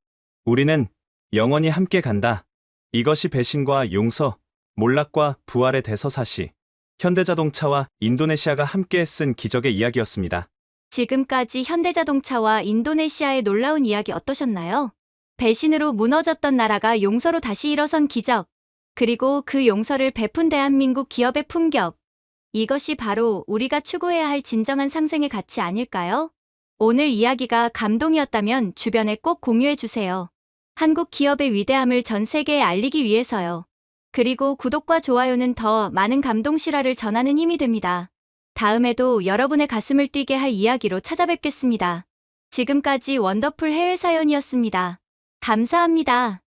우리는 영원히 함께 간다. 이것이 배신과 용서, 몰락과 부활의 대서사시. 현대자동차와 인도네시아가 함께 쓴 기적의 이야기였습니다. 지금까지 현대자동차와 인도네시아의 놀라운 이야기 어떠셨나요? 배신으로 무너졌던 나라가 용서로 다시 일어선 기적. 그리고 그 용서를 베푼 대한민국 기업의 품격. 이것이 바로 우리가 추구해야 할 진정한 상생의 가치 아닐까요? 오늘 이야기가 감동이었다면 주변에 꼭 공유해주세요. 한국 기업의 위대함을 전 세계에 알리기 위해서요. 그리고 구독과 좋아요는 더 많은 감동 실화를 전하는 힘이 됩니다. 다음에도 여러분의 가슴을 뛰게 할 이야기로 찾아뵙겠습니다. 지금까지 원더풀 해외 사연이었습니다. 감사합니다.